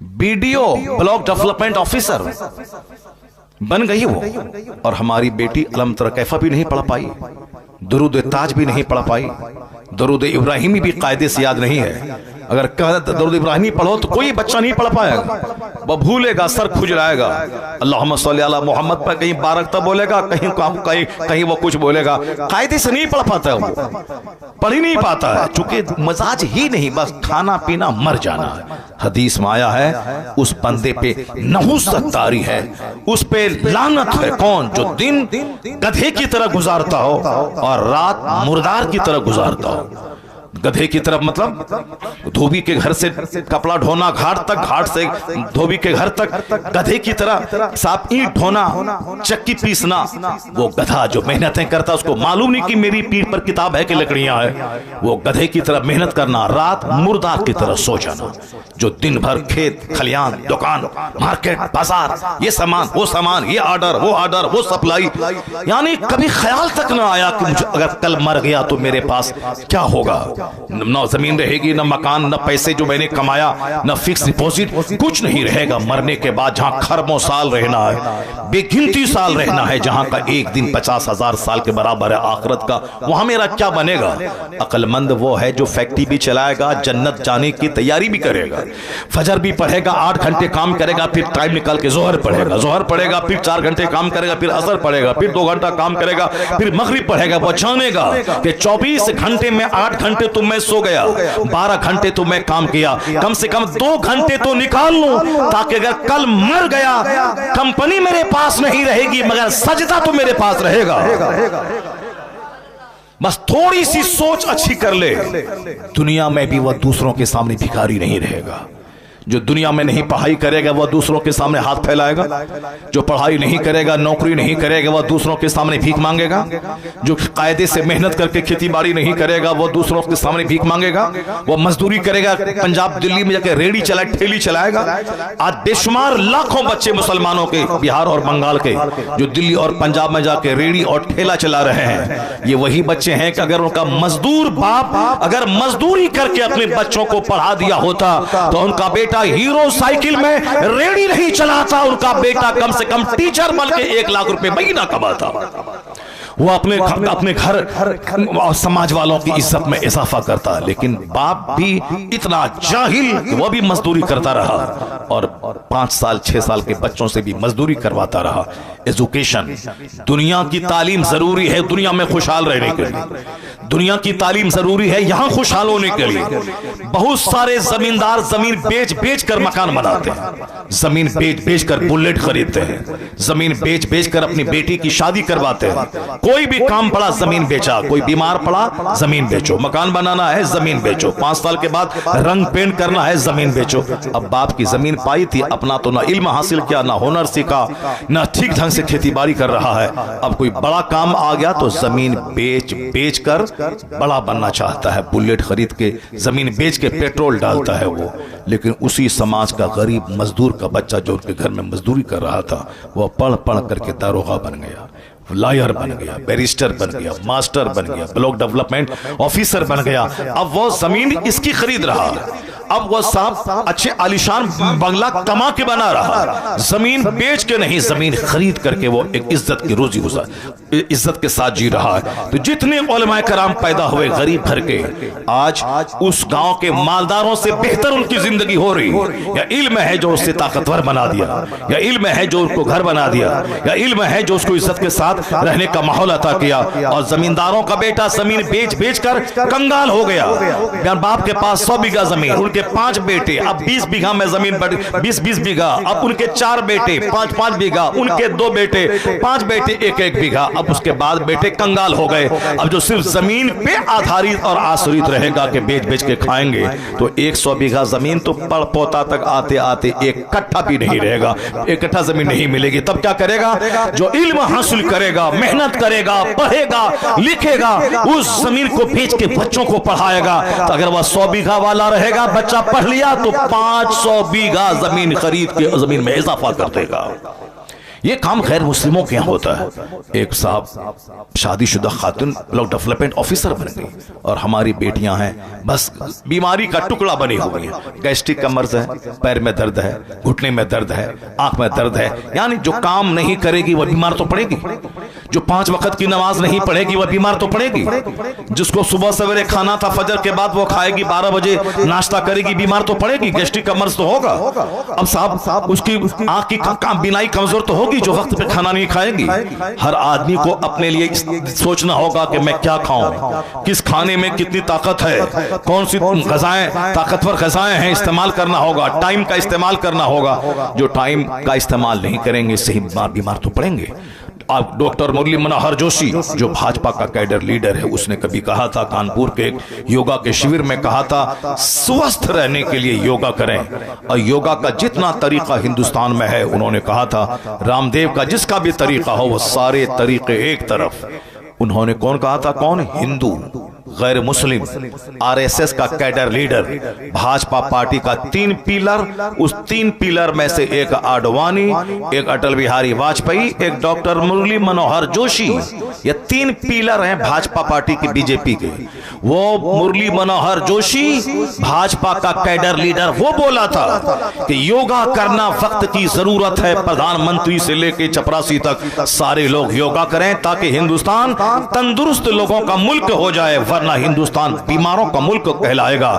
बीडीओ ब्लॉक डेवलपमेंट ऑफिसर बन गई वो। और हमारी बेटी अलम तरा कैफा भी नहीं पढ़ पाई, दुरूद ताज भी नहीं पढ़ पाई, दुरूद इब्राहिमी भी कायदे से याद नहीं है। अगर दुरूद इब्राहिमी पढ़ो तो कोई बच्चा नहीं पढ़ पाएगा, वह भूलेगा, सर खुजलाएगा। अल्लाहुम्मा सल्ली अला मोहम्मद पर कहीं बारकता बोलेगा, कहीं वो कुछ बोलेगा, कायदे से नहीं पढ़ पाता है, वो पढ़ ही नहीं पाता है, चूंकि मजाज ही नहीं, बस खाना पीना मर जाना है। हदीस में आया है उस बंदे पे नहुसत तारी है, उस पे लानत है। कौन? जो दिन गधे की तरह गुजारता हो और रात मुर्दार की तरह गुजारता हो। गधे की तरफ मतलब धोबी के घर से कपड़ा ढोना घाट तक, घाट से धोबी के घर तक, गधे की तरह साफ ईंट ढोना, चक्की पीसना। वो गधा जो मेहनतें करता उसको मालूम नहीं कि मेरी पीठ पर किताब है कि लकड़ियां है। वो गधे की तरह मेहनत करना, रात मुर्दार की तरह सो जाना। जो दिन भर खेत खलियान, दुकान, मार्केट, बाजार, ये सामान, वो सामान, ये ऑर्डर, वो ऑर्डर, वो सप्लाई, यानी कभी ख्याल तक ना आया कि मुझे अगर कल मर गया तो मेरे पास क्या होगा। न जमीन रहेगी, न मकान, न पैसे जो मैंने कमाया, न फिक्स डिपॉजिट, कुछ नहीं रहेगा। मरने के बाद जहां खरबों साल रहना है, बेगिनती साल रहना है, जहां का एक दिन 50,000 साल के बराबर है आखिरत का, वहां मेरा क्या बनेगा। अक्लमंद वो है जो फैक्ट्री भी चलाएगा, जन्नत जाने की तैयारी भी करेगा, फजर भी पढ़ेगा, 8 घंटे काम करेगा, फिर टाइम निकाल के जोहर पढ़ेगा, जोहर पढ़ेगा, फिर 4 घंटे काम करेगा, फिर असर पढ़ेगा, फिर 2 घंटा काम करेगा, फिर मगरिब पढ़ेगा। वो जानेगा कि 24 घंटे में 8 घंटे तो मैं सो गया, 12 घंटे तो मैं काम किया, कम से कम 2 घंटे तो निकाल लूं ताकि अगर कल मर गया, कंपनी मेरे पास नहीं रहेगी मगर सजदा तो मेरे पास रहेगा। बस थोड़ी सी सोच अच्छी कर ले, दुनिया में भी वह दूसरों के सामने भिखारी नहीं रहेगा। जो दुनिया में नहीं पढ़ाई करेगा वह दूसरों के सामने हाथ फैलाएगा, जो पढ़ाई नहीं करेगा, नौकरी नहीं करेगा, वह दूसरों के सामने भीख मांगेगा, जो कायदे से मेहनत करके खेती बाड़ी नहीं करेगा वह दूसरों के सामने भीख मांगेगा, वह मजदूरी करेगा, पंजाब दिल्ली में जाकर रेड़ी चलाए, ठेली चलाएगा। आज बेशुमार लाखों बच्चे मुसलमानों के, बिहार और बंगाल के, जो दिल्ली और पंजाब में जाकर रेड़ी और ठेला चला रहे हैं, ये वही बच्चे हैं कि अगर उनका मजदूर बाप अगर मजदूरी करके अपने बच्चों को पढ़ा दिया होता तो उनका बेटा हीरो साइकिल में रेडी नहीं चलाता, उनका बेटा कम से कम टीचर बन के 1 लाख रुपए महीना कमाता। वो अपने घर और समाज वालों की इज्जत में इजाफा करता। लेकिन बाप भी इतना जाहिल कि वो भी मजदूरी करता रहा और 5 साल 6 साल के बच्चों से भी मजदूरी करवाता रहा। एजुकेशन, दुनिया की तालीम जरूरी है दुनिया में खुशहाल रहने के लिए, दुनिया की तालीम जरूरी है यहां खुशहाल होने के लिए। बहुत सारे जमींदार जमीन बेच बेच कर मकान बनाते हैं, जमीन बेच बेच कर बुलेट खरीदते हैं, जमीन बेच बेच कर अपनी बेटी की शादी करवाते हैं। कोई भी काम पड़ा जमीन बेचा, कोई बीमार पड़ा जमीन बेचो, मकान बनाना है जमीन बेचो, 5 साल के बाद रंग पेंट करना है जमीन बेचो। अब बाप की जमीन पाई थी, अपना तो ना इल्म हासिल किया, ना हुनर सीखा, ना ठीक ढंग से खेती बाड़ी कर रहा है। अब कोई बड़ा काम आ गया तो जमीन बेच बेच कर बड़ा बनना चाहता है, बुलेट खरीद के जमीन बेच के पेट्रोल डालता है वो। लेकिन उसी समाज का गरीब मजदूर का बच्चा जो उनके घर में मजदूरी कर रहा था, वह पढ़ पढ़ करके दारोगा बन गया, लॉयर बन गया, बैरिस्टर बन गया, मास्टर बन गया, ब्लॉक डेवलपमेंट ऑफिसर बन गया। अब वो जमीन इसकी खरीद रहा, अब वो साहब अच्छे आलिशान बंगला कमा के बना रहा, जमीन बेच के नहीं, जमीन खरीद करके वो एक इज्जत की रोजी गुजार इज्जत के साथ जी रहा है। तो जितने उलमाए कराम पैदा हुए गरीब घर के, आज उस गांव के मालदारों से बेहतर उनकी जिंदगी हो रही है। या इल्म है जो उससे ताकतवर बना दिया, या इल्म है जो उसको घर बना दिया, या इल्म है जो उसको इज्जत के साथ रहने का माहौल अता किया। और जमींदारों का बेटा जमीन बेच बेच कर कंगाल हो गया। बाप के पास 100 बीघा जमीन, उनके 5 बेटे, अब 20 बीघा में जमीन बढ़ 20 बीघा, अब उनके 4 बेटे 5 बीघा, उनके 2 बेटे 5 बेटे 1 बीघा। अब उसके बाद बेटे कंगाल हो गए। अब जो सिर्फ जमीन पे आधारित और आश्रित रहेगा कि बेच बेच के खाएंगे, तो 100 बीघा जमीन तो पड़ पोता तक आते आते 1 कट्ठा भी नहीं रहेगा, 1 कट्ठा जमीन नहीं मिलेगी। तब क्या करेगा? जो इल्म हासिल करेगा, मेहनत करेगा, पढ़ेगा, लिखेगा, उस जमीन को बेच के बच्चों को पढ़ाएगा। तो अगर वह 100 बीघा वाला रहेगा, बच्चा पढ़ लिया, तो 500 बीघा जमीन खरीद के जमीन में इजाफा कर देगा। ये काम गैर मुस्लिमों के यहाँ होता है। एक साहब शादीशुदा खातून ब्लॉक डेवलपमेंट ऑफिसर बन गई, और हमारी बेटियां हैं बस बीमारी का टुकड़ा बनी हुई है। गैस्ट्रिक का मर्ज है, पैर में दर्द है, घुटने में दर्द है, आंख में दर्द है, यानी जो काम नहीं करेगी वह बीमार तो पड़ेगी। जो 5 वक्त की नमाज नहीं पढ़ेगी वह बीमार तो पड़ेगी। जिसको सुबह सवेरे खाना था, फजर के बाद वो खाएगी, 12 बजे नाश्ता करेगी, बीमार तो पड़ेगी, गैस्ट्रिक का मर्ज तो होगा। अब साहब उसकी आंख की बीनाई कमजोर तो होगी जो वक्त पे खाना नहीं खाएगी। हर आदमी को अपने लिए सोचना होगा कि मैं क्या खाऊं, किस खाने में कितनी ताकत है, कौन सी ग़िज़ाएं ताकतवर ग़िज़ाएं हैं, इस्तेमाल करना होगा, टाइम का इस्तेमाल करना होगा। जो टाइम का इस्तेमाल नहीं करेंगे सही बीमार तो पड़ेंगे। अब डॉक्टर मुरली मनोहर जोशी जो भाजपा का कैडर लीडर है, उसने कभी कहा था, कानपुर के एक योगा के शिविर में कहा था, स्वस्थ रहने के लिए योगा करें। और योगा का जितना तरीका हिंदुस्तान में है, उन्होंने कहा था रामदेव का जिसका भी तरीका हो वो सारे तरीके एक तरफ। उन्होंने कौन कहा था? कौन? हिंदू, गैर मुस्लिम, आरएसएस का कैडर लीडर, भाजपा पार्टी का 3 पिलर, उस 3 पिलर में से एक आडवाणी, एक अटल बिहारी वाजपेयी, एक डॉक्टर मुरली मनोहर जोशी। ये 3 पिलर हैं भाजपा पार्टी की, बीजेपी के। वो मुरली मनोहर जोशी भाजपा का कैडर लीडर, वो बोला था कि योगा करना वक्त की जरूरत है। प्रधानमंत्री से लेके चपरासी तक सारे लोग योगा करें ताकि हिंदुस्तान तंदुरुस्त लोगों का मुल्क हो जाए, वरना हिंदुस्तान बीमारों का मुल्क कहलाएगा।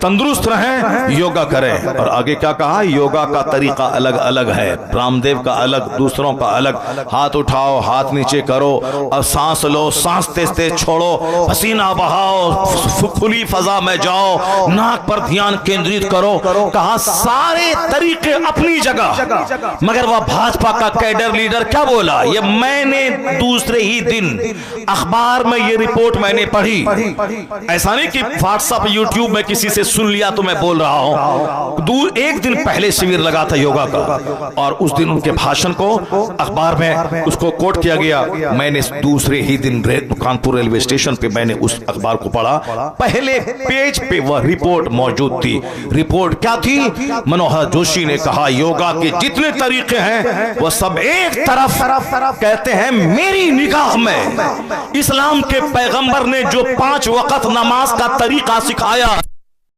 तंदुरुस्त रहें, योगा करें। और आगे क्या कहा? योगा का तरीका अलग अलग है, रामदेव का अलग, दूसरों का अलग। हाथ उठाओ, हाथ नीचे करो, और सांस लो, सांस तेज तेज छोड़ो, पसीना बहाओ, खुली फजा में जाओ, नाक पर ध्यान केंद्रित करो। कहा सारे तरीके अपनी जगह, मगर वह भाजपा का कैडर लीडर क्या बोला? ये मैंने दूसरे ही दिन अखबार में ये रिपोर्ट मैंने पढ़ी। ऐसा नहीं कि व्हाट्सएप यूट्यूब में किसी से सुन लिया तो मैं बोल रहा हूं। एक दिन पहले शिविर लगा था योगा का, और उस दिन उनके भाषण को अखबार में उसको कोट किया गया। मैंने दूसरे ही दिन कानपुर रेलवे स्टेशन पे मैंने उस अखबार को पढ़ा। पहले पेज पे वह रिपोर्ट मौजूद थी। रिपोर्ट क्या थी? मनोहर जोशी ने कहा योगा के जितने तरीके हैं वह सब एक तरफ। कहते हैं मेरी निगाह में इस्लाम के पैगंबर ने जो 5 वक्त नमाज का तरीका सिखाया